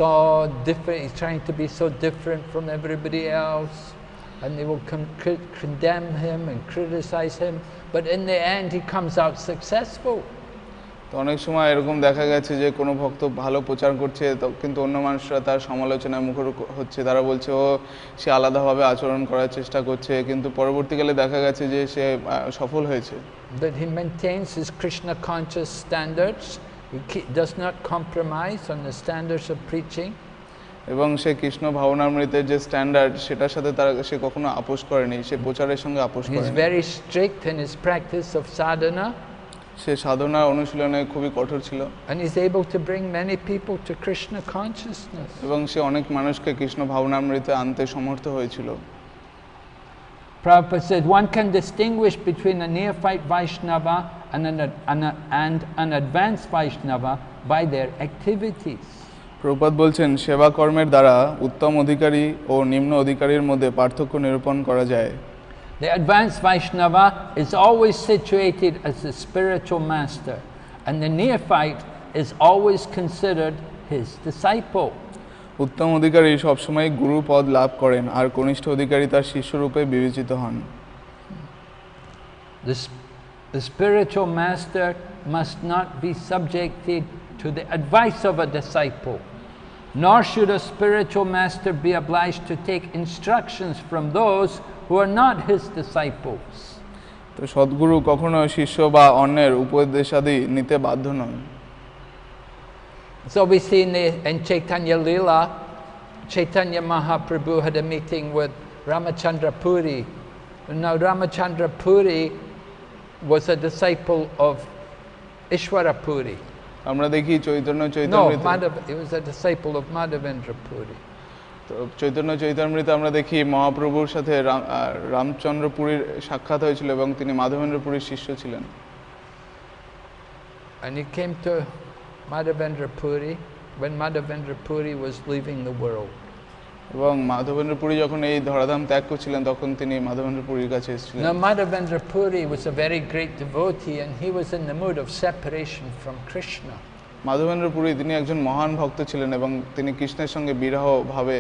so different, he's trying to be so different from everybody else. And they will condemn him and criticize him, but in the end he comes out successful. তো অনেক সময় এরকম দেখা গেছে যে কোনো ভক্ত ভালো প্রচার করছে কিন্তু অন্য মানুষরা তার সমালোচনায় মুখর হচ্ছে, তারা বলছে সে আলাদাভাবে আচরণ করার চেষ্টা করছে, কিন্তু পরবর্তীকালে দেখা গেছে যে সে সফল হয়েছে। But he maintains his Krishna conscious standards. He does not compromise on the standards of preaching. এবং সে কৃষ্ণ ভাবনামৃতের যে স্ট্যান্ডার্ড সেটার সাথে সে কখনো আপোষ করেনি, সে প্রচারের সঙ্গে আপোষ করেনি। He is very strict in his practice of sadhana. সে সাধনার অনুশীলনে খুবই কঠোর ছিল। And he is able to bring many people to Krishna consciousness. এবং সে অনেক মানুষকে কৃষ্ণ ভাবনামৃতে আনতে সমর্থ হয়েছিল। Prabhupada said one can distinguish between a neophyte Vaishnava and an advanced Vaishnava by their activities. Prabhupada বলছেন সেবা কর্মের দ্বারা উত্তম অধিকারী ও নিম্ন অধিকারীর মধ্যে পার্থক্য নিরূপণ করা যায়। The advanced Vaishnava is always situated as the spiritual master, and the neophyte is always considered his disciple. উত্তম অধিকারী সবসময় গুরু পদ লাভ করেন আর কনিষ্ঠ অধিকারী তার শিষ্যরূপে বিবেচিত হন। The spiritual master must not be subjected to the advice of a disciple, nor should a spiritual master be obliged to take instructions from those who are not his disciples. তো সদ্গুরু কখনো শিষ্য বা অন্যের উপদেশাদি নিতে বাধ্য নন। So we see in Chaitanya Leela, Chaitanya Mahaprabhu had a meeting with Ramachandra Puri. Now Ramachandra Puri was a disciple of Ishwara Puri. আমরা দেখি Chaitanya No, চৈতামৃত, he was a disciple of Madhavendra Puri. তো চৈতন্য চৈতামৃত আমরা দেখি মহাপ্রভুর সাথে রামচন্দ্র পুরীর সাক্ষাৎ হয়েছিল এবং তিনি মাধবেন্দ্র পুরীর শিষ্য ছিলেন। And he came to Madhavendra Puri when Madhavendra Puri was leaving the world. এবং মাধবেন্দ্র পুরী যখন এই ধরাধাম ত্যাগ করছিলেন তখন তিনি মাধবেন্দ্র পুরীর কাছে এসেছিলেন। Now Madhavendra Puri was a very great devotee, and he was in the mood of separation from Krishna. Madhavendra Puri তিনি একজন মহান ভক্ত ছিলেন এবং তিনি কৃষ্ণের সঙ্গে বিরহ ভাবে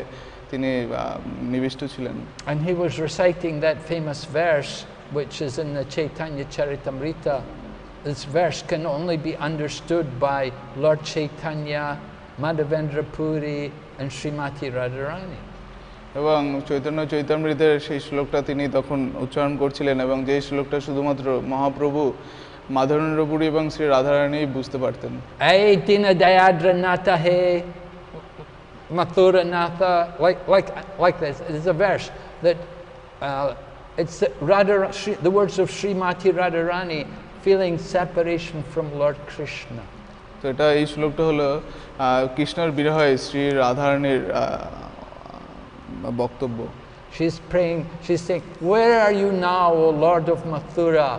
তিনি নিবিষ্ট ছিলেন। And he was reciting that famous verse which is in the Chaitanya Charitamrita, this verse can only be understood by Lord Chaitanya, Madhavendra Puri and Srimati Radharani. এবং চৈতন্য চৈতামৃতের সেই শ্লোকটা তিনি তখন উচ্চারণ করছিলেন এবং যেই শ্লোকটা শুধুমাত্র মহাপ্রভু মাধবেন্দ্র পুরী এবং শ্রী রাধারানী বুঝতে পারতেন। Ay Dina Dayadra Nata He Mathura Natha, like this. There's a verse that it's the words of Srimati Radharani feeling separation from Lord Krishna. তো এটা এই শ্লোকটা হলো কৃষ্ণের বিরহে শ্রী রাধারানীর বক্তব্য। She's praying, she's saying, where are you now, O Lord of Mathura,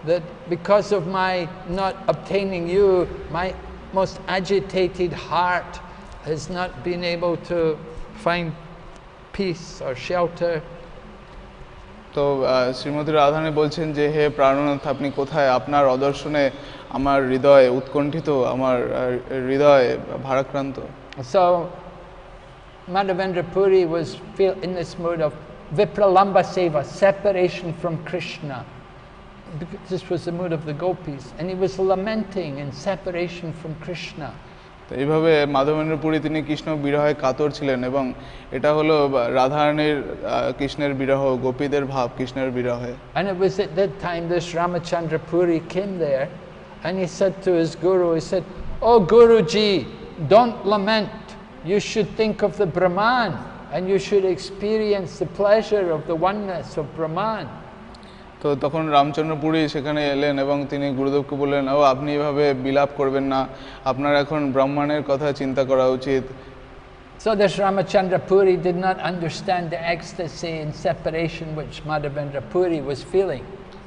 that because of my not obtaining you, my most agitated heart has not been able to find peace or shelter. তো শ্রীমতী রাধারানী বলছেন যে হে প্রাণনাথ, আপনি কোথায়? আপনার অদর্শনে আমার হৃদয় উৎকণ্ঠিত, আমার হৃদয় ভারাক্রান্ত। So Madhavendra Puri was in this mood of Vipralamba Seva, separation from Krishna. This was the mood of the gopis, and he was lamenting in separation from Krishna. তো এইভাবে মাধবেন্দ্র পুরী তিনি কৃষ্ণ বিরহে কাতর ছিলেন এবং এটা হলো রাধারানীর কৃষ্ণের বিরহ, গোপীদের ভাব কৃষ্ণের বিরহে। And it was at that time this Ramachandra Puri came there, and he said to his guru, he said, "Oh Guruji, don't lament. You should think of the Brahman, and you should experience the pleasure of the oneness of Brahman." তো তখন রামচন্দ্র পুরী সেখানে এলেন এবং তিনি গুরুদেবকে বললেন, ও আপনি এভাবে বিলাপ করবেন না, আপনার এখন ব্রহ্মাণ্ডের কথা চিন্তা করা উচিত। So this Ramachandra Puri did not understand the ecstasy and separation which Madhavendra Puri was feeling.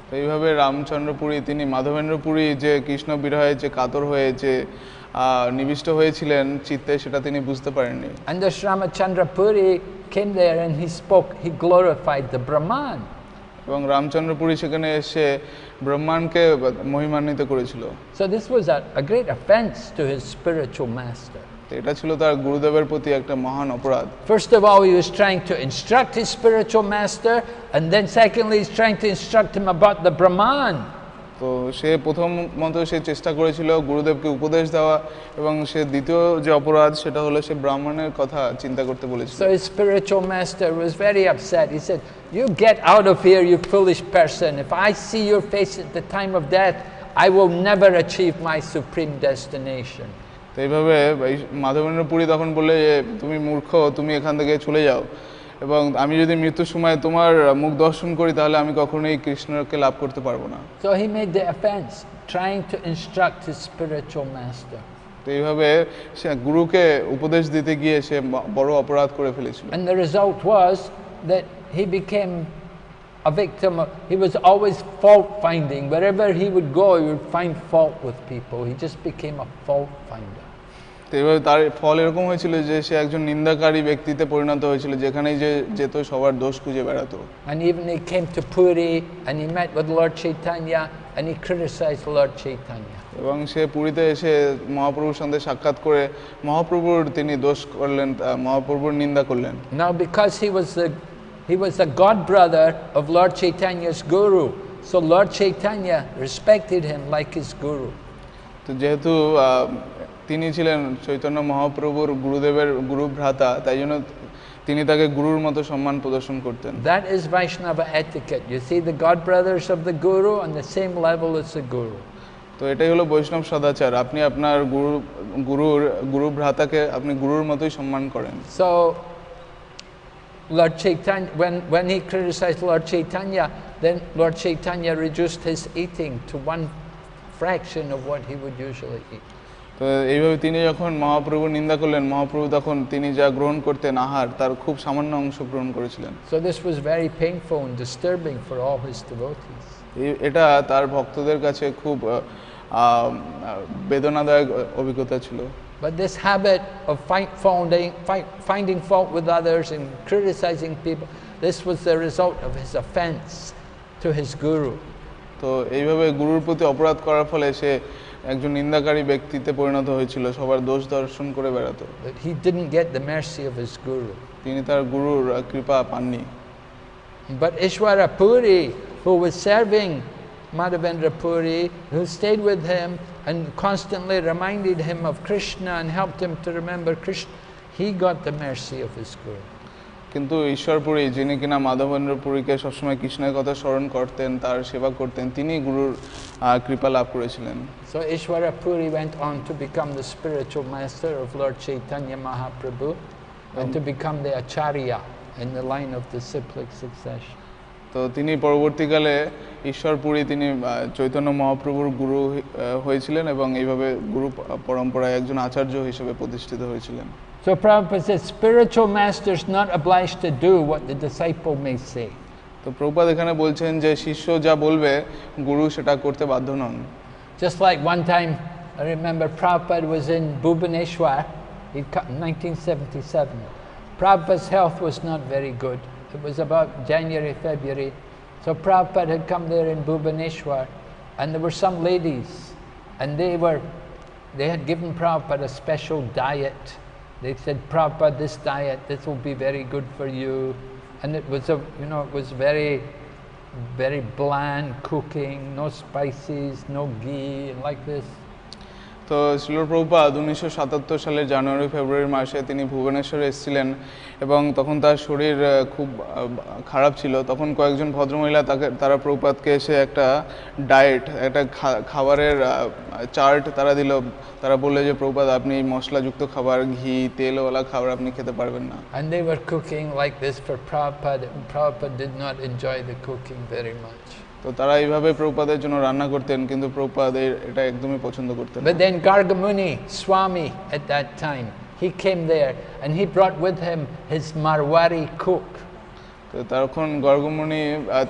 তো এইভাবে রামচন্দ্র পুরী তিনি মাধবেন্দ্র পুরী যে কৃষ্ণ বিরহে যে কাতর হয়ে যে নিবিষ্ট হয়েছিলেন চিত্তে, সেটা তিনি বুঝতে পারেননি। And this Ramachandra Puri came there and he spoke, he glorified the Brahman. এবং রামচন্দ্র পুরী সেখানে এসে ব্রহ্মাণ্ডকে মহিমান্বিত করেছিল। So this was a great offense to his spiritual master. এটা ছিল তার গুরুদেবের প্রতি একটা মহান অপরাধ। First of all, he was trying to instruct his spiritual master, and then secondly, he's trying to instruct him about the Brahman. তো সে প্রথমত সে চেষ্টা করেছিল গুরুদেবকে উপদেশ দেওয়া, এবং সে দ্বিতীয় যে অপরাধ সেটা হলো সে ব্রাহ্মণের কথা চিন্তা করতে বলেছিল। So his spiritual master was very upset. He said, "You get out of here, you foolish person. If I see your face at the time of death, I will never achieve my supreme destination." তো এইভাবে মাধবেন্দ্র পুরী তখন বললে, তুমি মূর্খ, তুমি এখান থেকে চলে যাও, এবং আমি যদি মৃত্যুর সময় তোমার মুখ দর্শন করি তাহলে আমি কখনোই কৃষ্ণকে লাভ করতে পারবো না। So he made the offense, trying to instruct his spiritual master. তো এইভাবে সে গুরুকে উপদেশ দিতে গিয়ে সে বড় অপরাধ করে ফেলেছিল। And the result was that he became a victim of, he was always fault finding. Wherever he would go, he would find fault with people. He just became a fault finder. তো এইভাবে তার ফল এরকম হয়েছিল যে সে একজন নিন্দাকারী ব্যক্তিতে পরিণত হয়েছিল, যেখানেই যে যেত সবার দোষ খুঁজে বেড়াতো। And even he came to Puri and he met with Lord Chaitanya and he criticized Lord Chaitanya. এবং সে পুরীতে এসে মহাপ্রভুর সঙ্গে সাক্ষাৎ করে মহাপ্রভুর তিনি দোষ করলেন, মহাপ্রভুর নিন্দা করলেন। Now because he was the god brother of Lord Chaitanya's guru, so Lord Chaitanya respected him like his guru. তো যেহেতু তিনি ছিলেন চৈতন্য মহাপ্রভুর গুরুদেবের গুরু ভ্রাতা, তাই জন্য তিনি তাকে গুরুর মতো সম্মান প্রদর্শন করতেন। That is Vaishnava etiquette. You see the god brothers of the guru on the same level as the guru. তো এটাই হলো বৈষ্ণব সদাচার, আপনি আপনার গুরু ভ্রাতাকে আপনি গুরুর মতোই সম্মান করেন। So Lord Chaitanya, when he criticized Lord Chaitanya, then Lord Chaitanya reduced his eating to one fraction of what he would usually eat. তো এইভাবে তিনি যখন মহাপ্রভুর নিন্দা করলেন, মহাপ্রভু তখন তিনি যা গ্রহণ করতেন আহার, তার খুব সামান্য অংশ গ্রহণ করেছিলেন। So this was very painful and disturbing for all his devotees. এটা তার ভক্তদের কাছে খুব বেদনাদায়ক অভিজ্ঞতা ছিল। But this habit of finding fault with others and criticizing people, this was the result of his offense to his guru. তো এইভাবে গুরুর প্রতি অপরাধ করার ফলে সে একজন নিন্দাকারী ব্যক্তিতে পরিণত হয়েছিল, সবার দোষ দর্শন করে বেড়াতো। That he didn't get the mercy of his guru. তিনি তার গুরুর কৃপা পাননি। But Ishwara Puri, who was serving Madhavendra Puri, who stayed with him and constantly reminded him of Krishna and helped him to remember Krishna, he got the mercy of his Guru. কিন্তু ঈশ্বরপুরী, যিনি কিনা মাধবেন্দ্র পুরীকে সবসময় কৃষ্ণের কথা স্মরণ করতেন, তার সেবা করতেন, তিনি গুরুর কৃপা লাভ করেছিলেন। So Ishwara Puri went on to become the spiritual master of Lord Chaitanya Mahaprabhu and to become the acharya in the line of disciplic succession. তো তিনি পরবর্তীকালে ঈশ্বরপুরী তিনি চৈতন্য মহাপ্রভুর গুরু হয়েছিলেন এবং এইভাবে গুরু পরম্পরায় একজন আচার্য হিসেবে প্রতিষ্ঠিত হয়েছিলেন। So Prabhupada says, spiritual masters not obliged to do what the disciple may say. তো প্রভুপাদ এখানে বলছেন যে শিষ্য যা বলবে গুরু সেটা করতে বাধ্য নন। Just like one time, I remember Prabhupada was in Bhubaneswar in 1977. Prabhupada's health was not very good. It was about January, February. So Prabhupada had come there in Bhubaneswar, and there were some ladies, and they had given Prabhupada a special diet. They said, Prabhupada, this diet, this will be very good for you. And it was it was very, very bland cooking, no spices, no ghee, and like this. তো শ্রীল প্রভুপাদ 1977 সালের জানুয়ারি ফেব্রুয়ারি মাসে তিনি ভুবনেশ্বরে এসেছিলেন এবং তখন তার শরীর খুব খারাপ ছিল। তখন কয়েকজন ভদ্রমহিলা তারা প্রভুপাদকে এসে একটা ডায়েট, একটা খাবারের চার্ট তারা দিল। তারা বললে যে প্রভুপাদ, আপনি মশলাযুক্ত খাবার, ঘি তেলওয়ালা খাবার আপনি খেতে পারবেন না। And they were cooking like this for Prabhupada, and Prabhupada did not enjoy the cooking very much. তো তারা এইভাবে প্রভুপাদের জন্য রান্না করতেন, কিন্তু প্রভুপাদ এটা একদমই পছন্দ করতেন না। But then Gargamuni, Swami at that time, he came there and he brought with him his Marwari cook. তো তখন গর্গমুনি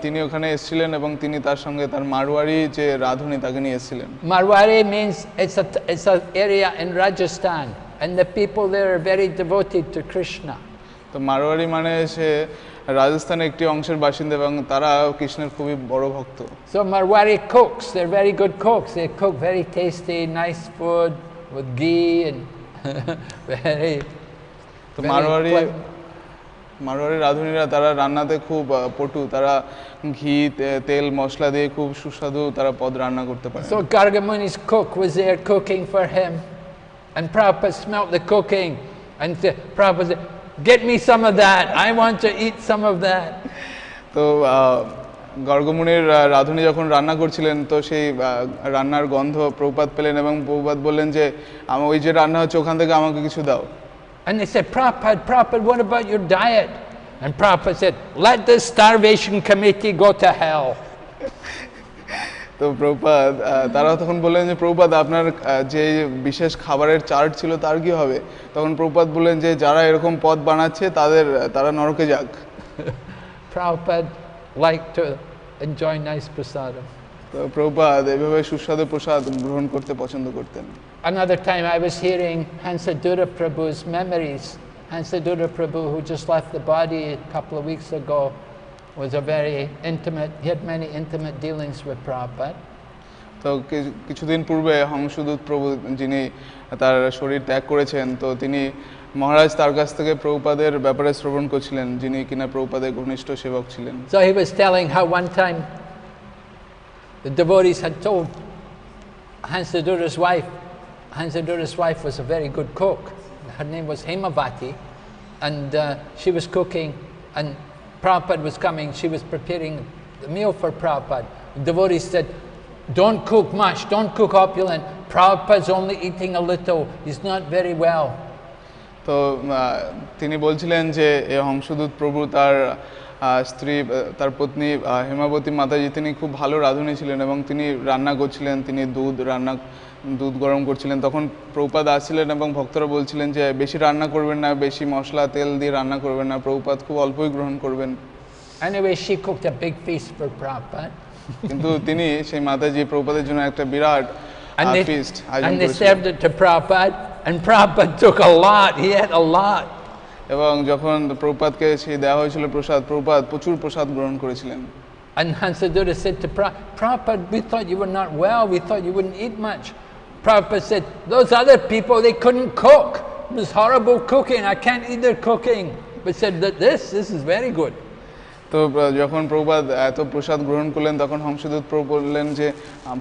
তিনি ওখানে এসেছিলেন এবং তিনি তার সঙ্গে তার মারওয়ারি যে রাঁধুনি তাকে নিয়ে এসেছিলেন। Marwari means it's an area in Rajasthan, and the people there are very devoted to Krishna. তো মারওয়ারি মানে সে রাজস্থানের একটি অংশের বাসিন্দা এবং তারা কৃষ্ণের খুবই বড় ভক্ত। So Marwari cooks, they're very good cooks. They cook very tasty, nice food with ghee and very. তো মারওয়ারি রাঁধুনিরা তারা রান্নাতে খুব পটু, তারা ঘি তেল মশলা দিয়ে খুব সুস্বাদু তারা পদ রান্না করতে পারে। So Gargamuni's cook was there cooking for him, and Prabhupada smelt the cooking and Prabhupada said, get me some of that, I want to eat some of that. তো গর্গমুনির রাঁধুনি যখন রান্না করছিলেন তো সেই রান্নার গন্ধ প্রভুপাদ পেলেন এবং প্রভুপাদ বললেন যে আমার ওই যে রান্না হচ্ছে ওখান থেকে আমাকে কিছু দাও। And they said, Prabhupada, what about your diet? And Prabhupada said, let the starvation committee go to hell. তো প্রভুপাদ তারা তখন বললেন যে প্রভুপাদ, আপনার যে বিশেষ খাবারের চার্ট ছিল তার কি হবে? তখন প্রভুপাদ বললেন যে যারা এরকম পদ বানাচ্ছে তারা নরকে যাক। Prabhupada liked to enjoy nice prasadam. তো প্রভুপাদ এভাবে সুস্বাদু প্রসাদ গ্রহণ করতে পছন্দ করতেন। Another time I was hearing Hansadura Prabhu's memories. Hansadura Prabhu, who just left the body a couple of weeks ago, was a very intimate, he had many intimate dealings with Prabhupada. তো কিছুদিন পূর্বে হংসদূত প্রভু যিনি তার শরীর ত্যাগ করেছেন, তো তিনি মহারাজ তার কাছ থেকে প্রভুপাদের ব্যাপারে শ্রবণ করছিলেন, যিনি কিনা প্রভুপাদের ঘনিষ্ঠ সেবক ছিলেন। So he was telling how one time the devotees had told Hansadura's wife was a very good cook. Her name was Hemavati, and she was cooking, and Prabhupada was coming. She was preparing the meal for Prabhupada. The devotees said, don't cook much, don't cook opulent. Prabhupada's only eating a little, he's not very well. তো তিনি বলছিলেন যে এই হংসদূত প্রভু তার স্ত্রী, তার পত্নী হেমাবতী মাতাজি, তিনি খুব ভালো রাঁধুনি ছিলেন এবং তিনি রান্না করছিলেন, তিনি দুধ গরম করছিলেন। তখন প্রভুপাদ আসছিলেন এবং ভক্তরা বলছিলেন যে বেশি রান্না করবেন না, বেশি মশলা তেল দিয়ে রান্না করবেন না, প্রভুপাদ খুব অল্পই গ্রহণ করবেন। Anyway, she cooked a big feast for Prabhupada. কিন্তু তিনি সেই মাতাজি প্রভুপাদের জন্য একটা বিরাট ফিস্ট আয়োজন and they করেছিলেন। served it to Prabhupada, and Prabhupada took a lot, he had a lot. এবং যখন প্রভুপাদকে সেই দেওয়া হয়েছিল প্রসাদ, প্রভুপাদ প্রচুর প্রসাদ গ্রহণ করেছিলেন। And Hansadura said to Prabhupada, we thought you were not well, we thought you wouldn't eat much. Prabhupada said, those other people, they couldn't cook. It was horrible cooking, I can't eat their cooking. But said that this is very good. তো যখন প্রভুপাদ এত প্রসাদ গ্রহণ করলেন তখন হংসদূত প্রভু বললেন যে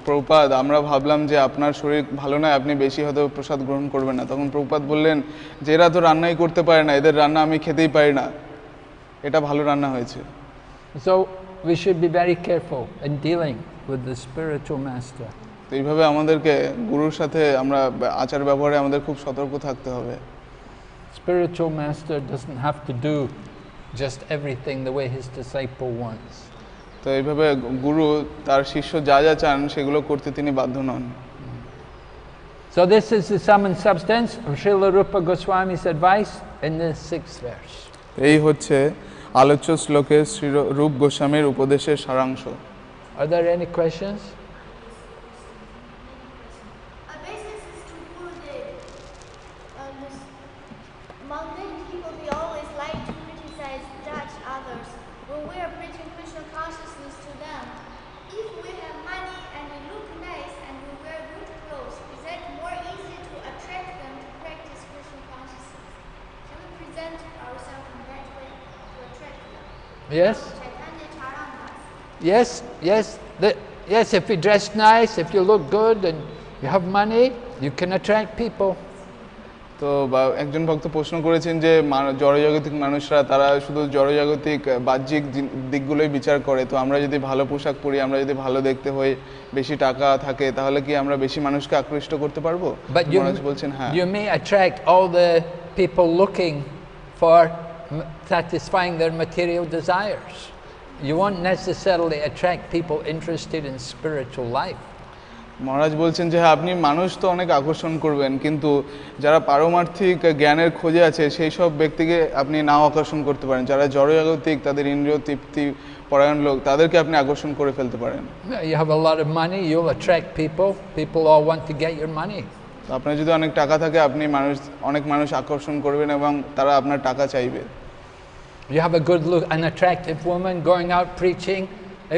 প্রভুপাদ আমরা ভাবলাম যে আপনার শরীর ভালো নয়, আপনি বেশি হয়তো প্রসাদ গ্রহণ করবেন না। তখন প্রভুপাদ বললেন যে এরা তো রান্নাই করতে পারে না, এদের রান্না আমি খেতেই পারি না, এটা ভালো রান্না হয়েছে। So we should be very careful in dealing with the spiritual master. তো এইভাবে আমাদেরকে গুরুর সাথে আমরা আচার ব্যবহারে আমাদের খুব সতর্ক থাকতে হবে। Spiritual master doesn't have to do just everything the way his disciple wants. তো এইভাবে গুরু তার শিষ্য যা যা চান সেগুলো করতে তিনি বাধ্য নন। So this is the sum and substance of Srila Rupa Goswami's advice in the 6th verse. এই হচ্ছে আলোচ্য শ্লোকে শ্রী রূপ গোস্বামীর উপদেশের সারাংশ। Are there any questions? Mundane people, we always like to criticize, judge others when we are preaching Krishna consciousness to them. If we have money and we look nice and we wear good clothes, is it more easy to attract them to practice Krishna consciousness? Can we present ourselves in that way to attract them? Yes? Chaitanya Charandas. Yes, yes. Yes, if you dress nice, if you look good and you have money, you can attract people. তো একজন ভক্ত প্রশ্ন করেছেন যে জড়জাগতিক মানুষরা তারা শুধু জড়জাগতিক বাহ্যিক দিকগুলোই বিচার করে, তো আমরা যদি ভালো পোশাক পরি, আমরা যদি ভালো দেখতে হই, বেশি টাকা থাকে, তাহলে কি আমরা বেশি মানুষকে আকৃষ্ট করতে পারবো? মহারাজ বলছেন হ্যাঁ, you may attract all the people looking for satisfying their material desires. You won't necessarily attract people interested in spiritual life. মহারাজ বলছেন যে হ্যাঁ, আপনি মানুষ তো অনেক আকর্ষণ করবেন, কিন্তু যারা পারমার্থিক জ্ঞানের খোঁজে আছে সেই সব ব্যক্তিকে আপনি নাও আকর্ষণ করতে পারেন। যারা জড়জাগতিক, তাদের ইন্দ্রিয় তৃপ্তি পরায়ণ লোক, তাদেরকে আপনি আকর্ষণ করে ফেলতে পারেন। You have a lot of money, you'll attract people. People all want to get your money. আপনার যদি অনেক টাকা থাকে, আপনি অনেক মানুষ আকর্ষণ করবেন এবং তারা আপনার টাকা চাইবে। You have a good look, an attractive woman going out preaching.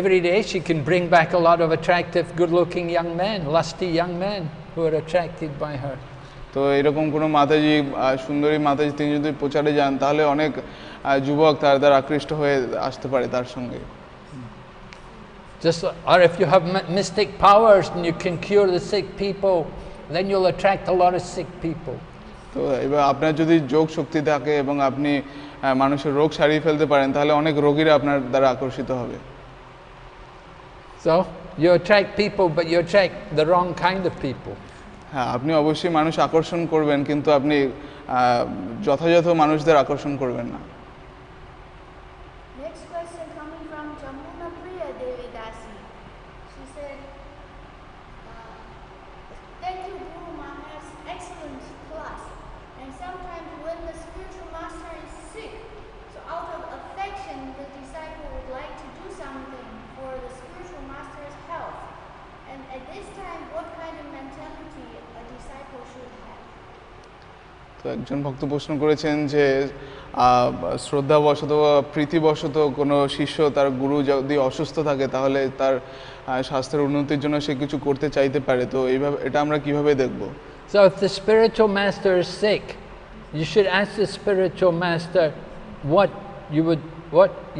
Every day she can bring back a lot of attractive, good-looking young men, lusty young men who are attracted by her. তো এরকম কোনো মাতাজি, সুন্দরী মাতাজি, তিনি যদি প্রচারে যান তাহলে অনেক যুবক তার দ্বারা আকৃষ্ট হয়ে আসতে পারে তার সঙ্গে। Just or if you have mystic powers and you can cure the sick people, then you'll attract a lot of sick people. তো এবার আপনার যদি যোগ শক্তি থাকে এবং আপনি মানুষের রোগ সারিয়ে ফেলতে পারেন, তাহলে অনেক রোগীরা আপনার দ্বারা আকর্ষিত হবে। So you attract people, but you attract the wrong kind of people. হ্যাঁ, আপনি অবশ্যই মানুষ আকর্ষণ করবেন, কিন্তু আপনি যথাযথ মানুষদের আকর্ষণ করবেন না। Next question coming from Jamuna Priya Devi Dasi. She said, thank you Guru Maharaj, excellent class. And sometimes when the spiritual master is sick, so out of affection the disciple would like to do something for the spiritual master's health. And at this time, what kind of mentality a disciple should have? তো একজন ভক্ত প্রশ্ন করেছেন যে শ্রদ্ধাবশত বা প্রীতিবশত কোনো শিষ্য তার গুরু যদি অসুস্থ থাকে তাহলে তার স্বাস্থ্যের উন্নতির জন্য সে কিছু করতে চাইতে পারে, তো এইভাবে এটা আমরা কিভাবে দেখব? So if the spiritual master is sick, you should ask the spiritual master what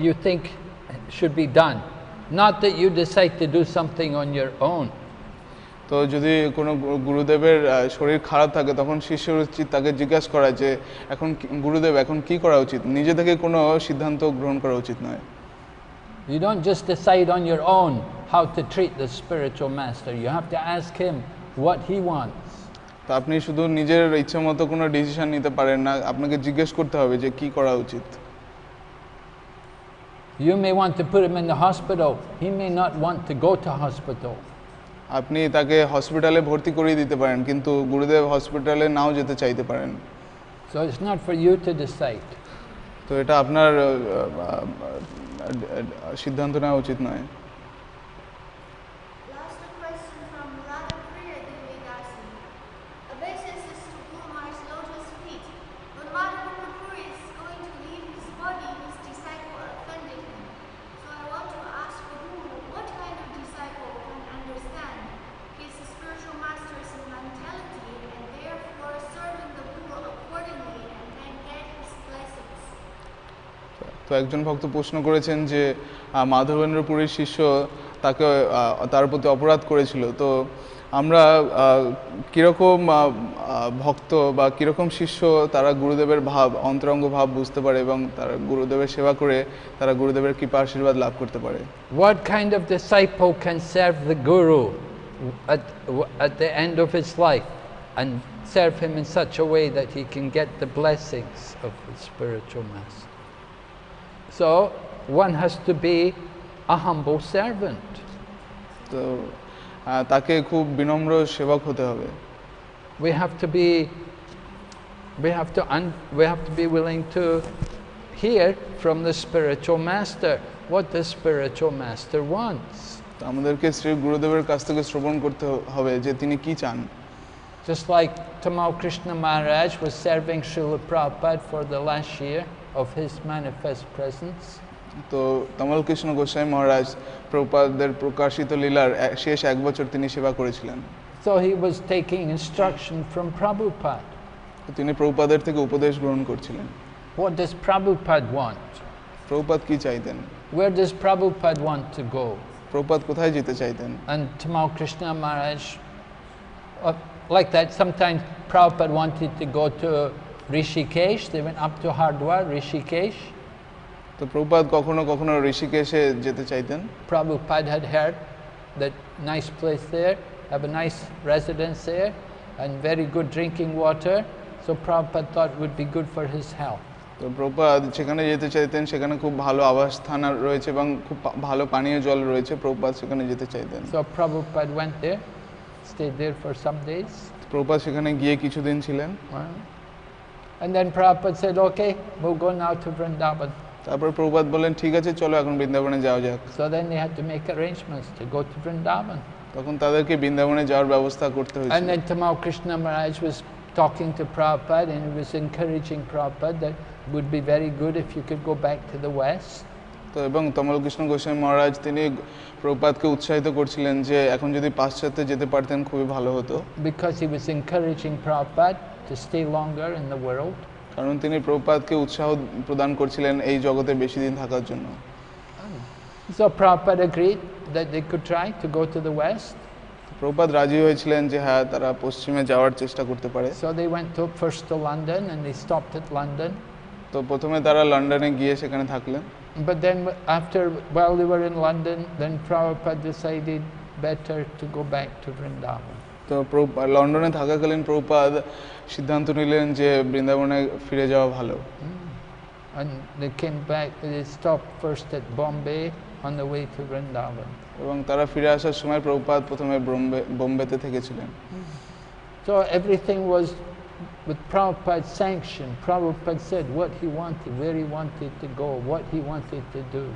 you think should be done, not that you decide to do something on your own. তো যদি কোনো গুরুদেবের শরীর খারাপ থাকে তখন শিষ্যের উচিত তাকে জিজ্ঞাসা করা যে এখন গুরুদেব এখন কি করা উচিত, নিজে থেকে কোনো সিদ্ধান্ত গ্রহণ করা উচিত নয়। You don't just decide on your own how to treat the spiritual master. You have to ask him what he wants. তো আপনি শুধু নিজের ইচ্ছে মতো কোনো ডিসিশন নিতে পারেন না, আপনাকে জিজ্ঞেস করতে হবে যে কি করা উচিত। You may want to put him in the hospital. He may not want to go to hospital. আপনি তাকে হসপিটালে ভর্তি করিয়ে দিতে পারেন, কিন্তু গুরুদেব হসপিটালে নাও যেতে চাইতে পারেন। So it's not for you to decide. তো এটা আপনার সিদ্ধান্ত নেওয়া উচিত নয়। Last question from Radha Priya Devi Dasi. Obeisances to Guru Maharaj's lotus feet. When Madhavendra Puri is going to leave his body, his disciple offended him. So I want to ask the Guru, what kind of disciple can understand his spiritual master's mentality and therefore serving the Guru accordingly and then get his blessings? তো একজন ভক্ত প্রশ্ন করেছেন যে মাধবেন্দ্র পুরীর শিষ্য তাকে তার প্রতি অপরাধ করেছিল, তো আমরা কীরকম ভক্ত বা কীরকম শিষ্য তারা গুরুদেবের ভাব অন্তরঙ্গ ভাব বুঝতে পারে এবং তারা গুরুদেবের সেবা করে তারা গুরুদেবের কৃপা আশীর্বাদ লাভ করতে পারে? What kind of disciple can serve the Guru at the end of his life and serve him in such a way that he can get the blessings of the spiritual master? So one has to be a humble servant. তো তাকে খুব বিনম্র সেবক হতে হবে। We have to be willing to hear from the spiritual master what the spiritual master wants. তো আমাদেরকে শ্রী গুরুদেবের কাছ থেকে শ্রবণ করতে হবে যে তিনি কি চান। Just like Tamal Krishna Maharaj was serving Srila Prabhupada for the last year of his manifest presence. তো তমাল কৃষ্ণ গোস্বামী মহারাজ প্রভুপাদের প্রকাশিত লীলার শেষ এক বছর তিনি সেবা করেছিলেন। So he was taking instruction from Prabhupada. তিনি প্রভুপাদের থেকে উপদেশ গ্রহণ করছিলেন। What does Prabhupada want? Prabhupada কি চাইতেন? Where does Prabhupada want to go? Prabhupada কোথায় যেতে চাইতেন? And Tamal Krishna Maharaj, like that, sometimes Prabhupada wanted to go to Rishikesh. They went up to Hardwar, Rishikesh. তো প্রভুপাদ কখনো কখনো ঋষিকেশে যেতে চাইতেন। Prabhupada had heard that nice place there, have a nice residence there, and very good drinking water. So Prabhupada thought it would be good for his health. তো প্রভুপাদ সেখানে যেতে চাইতেন, সেখানে খুব ভালো আবাসস্থান রয়েছে এবং খুব ভালো পানীয় জল রয়েছে, প্রভুপাদ সেখানে যেতে চাইতেন। So Prabhupada went there, stayed there for some days. Prabhupada সেখানে গিয়ে কিছুদিন ছিলেন। And then Prabhupada said, okay, we'll go now to Vrindavan. তারপর প্রভুপাদ বললেন ঠিক আছে চলো এখন বৃন্দাবনে যাওয়া যাক। So then they had to make arrangements to go to Vrindavan. তখন তাদেরকে বৃন্দাবনে যাওয়ার ব্যবস্থা করতে হয়েছিল। And then Tamal Krishna Maharaj was talking to Prabhupada and he was encouraging Prabhupada that it would be very good if you could go back to the West. তো এবং তমাল কৃষ্ণ গোস্বামী মহারাজ তিনি প্রভুপাদকে উৎসাহিত করছিলেন যে এখন যদি পাশ্চাত্যে যেতে পারতেন খুবই ভালো হতো। Because he was encouraging Prabhupada to stay longer in the world. কারণ তিনি প্রভুপাদকে উৎসাহ প্রদান করছিলেন এই জগতে বেশি দিন থাকার জন্য। So Prabhupada agreed that they could try to go to the West. Prabhupada রাজি হয়েছিলেন যে হ্যাঁ তারা পশ্চিমে যাওয়ার চেষ্টা করতে পারে। So they went first to London and they stopped at London. তো প্রথমে তারা লন্ডনে গিয়ে সেখানে থাকলেন। But then while they were in London, then Prabhupada decided better to go back to Vrindavan. তো লন্ডনে থাকাকালীন প্রভুপাদ সিদ্ধান্ত নিলেন যে বৃন্দাবনে ফিরে যাওয়া ভালো। And they came back, they stopped first at Bombay on the way to Vrindavan. এবং তারা ফিরে আসার সময় প্রভুপাদ প্রথমে বোম্বেতে থেকেছিলেন। So everything was with Prabhupada's sanction. Prabhupada said what he wanted, where he wanted to go, what he wanted to do.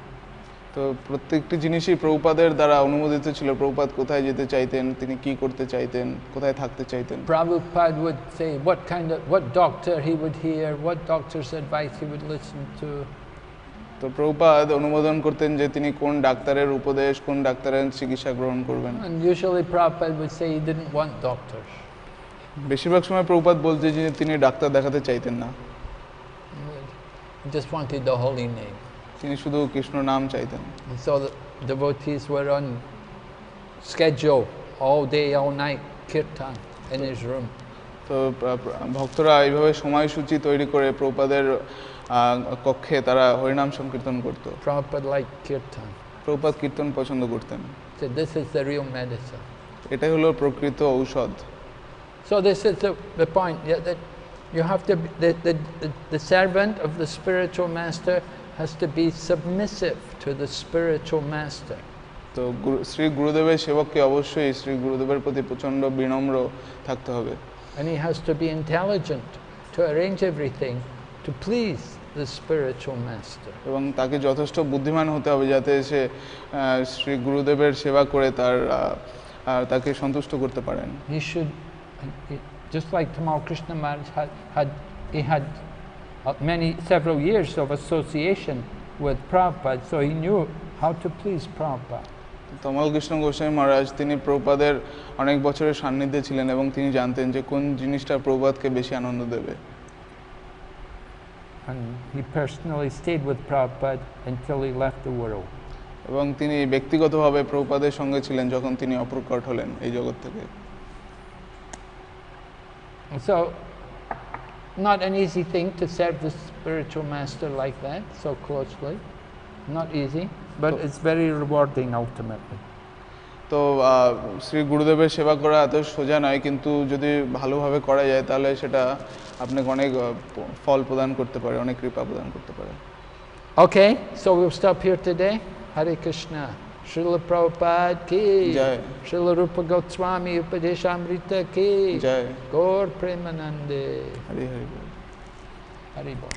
তো প্রত্যেকটি জিনিসই প্রভুপাদের দ্বারা অনুমোদিত ছিল। প্রভুপাদ কোথায় যেতে চাইতেন, তিনি কি করতে চাইতেন, কোথায় থাকতে চাইতেন। Prabhupada would say what doctor he would hear, what doctor's advice he would listen to. তো প্রভুপাদ অনুমোদন করতেন যে তিনি কোন ডাক্তারের উপদেশ, কোন ডাক্তারের চিকিৎসা গ্রহণ করবেন। And usually Prabhupada would say he didn't want doctors. বেশিরভাগ সময় প্রভুপাদ বলতেন যে তিনি ডাক্তার দেখাতে চাইতেন না। He just wanted the holy name. তিনি শুধু কৃষ্ণ নাম চাইতেন। And so the devotees were on schedule all day, all night, kirtan in his room. তো ভক্তরা এইভাবে সময়সূচি তৈরি করে প্রভুপাদের কক্ষে তারা হরিনাম সংকীর্তন করত। Prabhupada liked kirtan. প্রভুপাদ কীর্তন পছন্দ করতেন। Said this is the real medicine. এটাই হলো প্রকৃত ঔষধ। So this is the point, that you have to be, the servant of the spiritual master has to be submissive to the spiritual master. তো শ্রী গুরুদেবের সেবককে অবশ্যই শ্রী গুরুদেবের প্রতি প্রচন্ড বিনম্র থাকতে হবে। And he has to be intelligent to arrange everything to please the spiritual master. এবং তাকে যথেষ্ট বুদ্ধিমান হতে হবে যাতে সে শ্রী গুরুদেবের সেবা করে তাকে সন্তুষ্ট করতে পারেন। He should, just like Tamal Krishna Maharaj had several years of association with Prabhupada, so he knew how to please Prabhupada. তমাল কৃষ্ণ গোস্বামী মহারাজ তিনি প্রভুপাদের অনেক বছরের সান্নিধ্যে ছিলেন এবং তিনি জানতেন যে কোন জিনিসটা প্রভুপাদকে বেশি আনন্দ দেবে। And he personally stayed with Prabhupada until he left the world. এবং তিনি ব্যক্তিগতভাবে প্রভুপাদের সঙ্গে ছিলেন যখন তিনি অপ্রকট হলেন এই জগৎ থেকে। So, not an easy thing to serve the spiritual master like that, so closely. Not easy, but it's very rewarding ultimately. তো শ্রী গুরুদেবের সেবা করা এত সোজা নয়, কিন্তু যদি ভালোভাবে করা যায় তাহলে সেটা আপনাকে অনেক ফল প্রদান করতে পারে, অনেক কৃপা প্রদান করতে পারে। Okay, so we'll stop here today. Hare Krishna. Srila Prabhupada ki. Jai. Srila Rupa Goswami Upadeshamrita ki. Jai. Gaur Premanande. Hari Hari Bol. Hari Bol.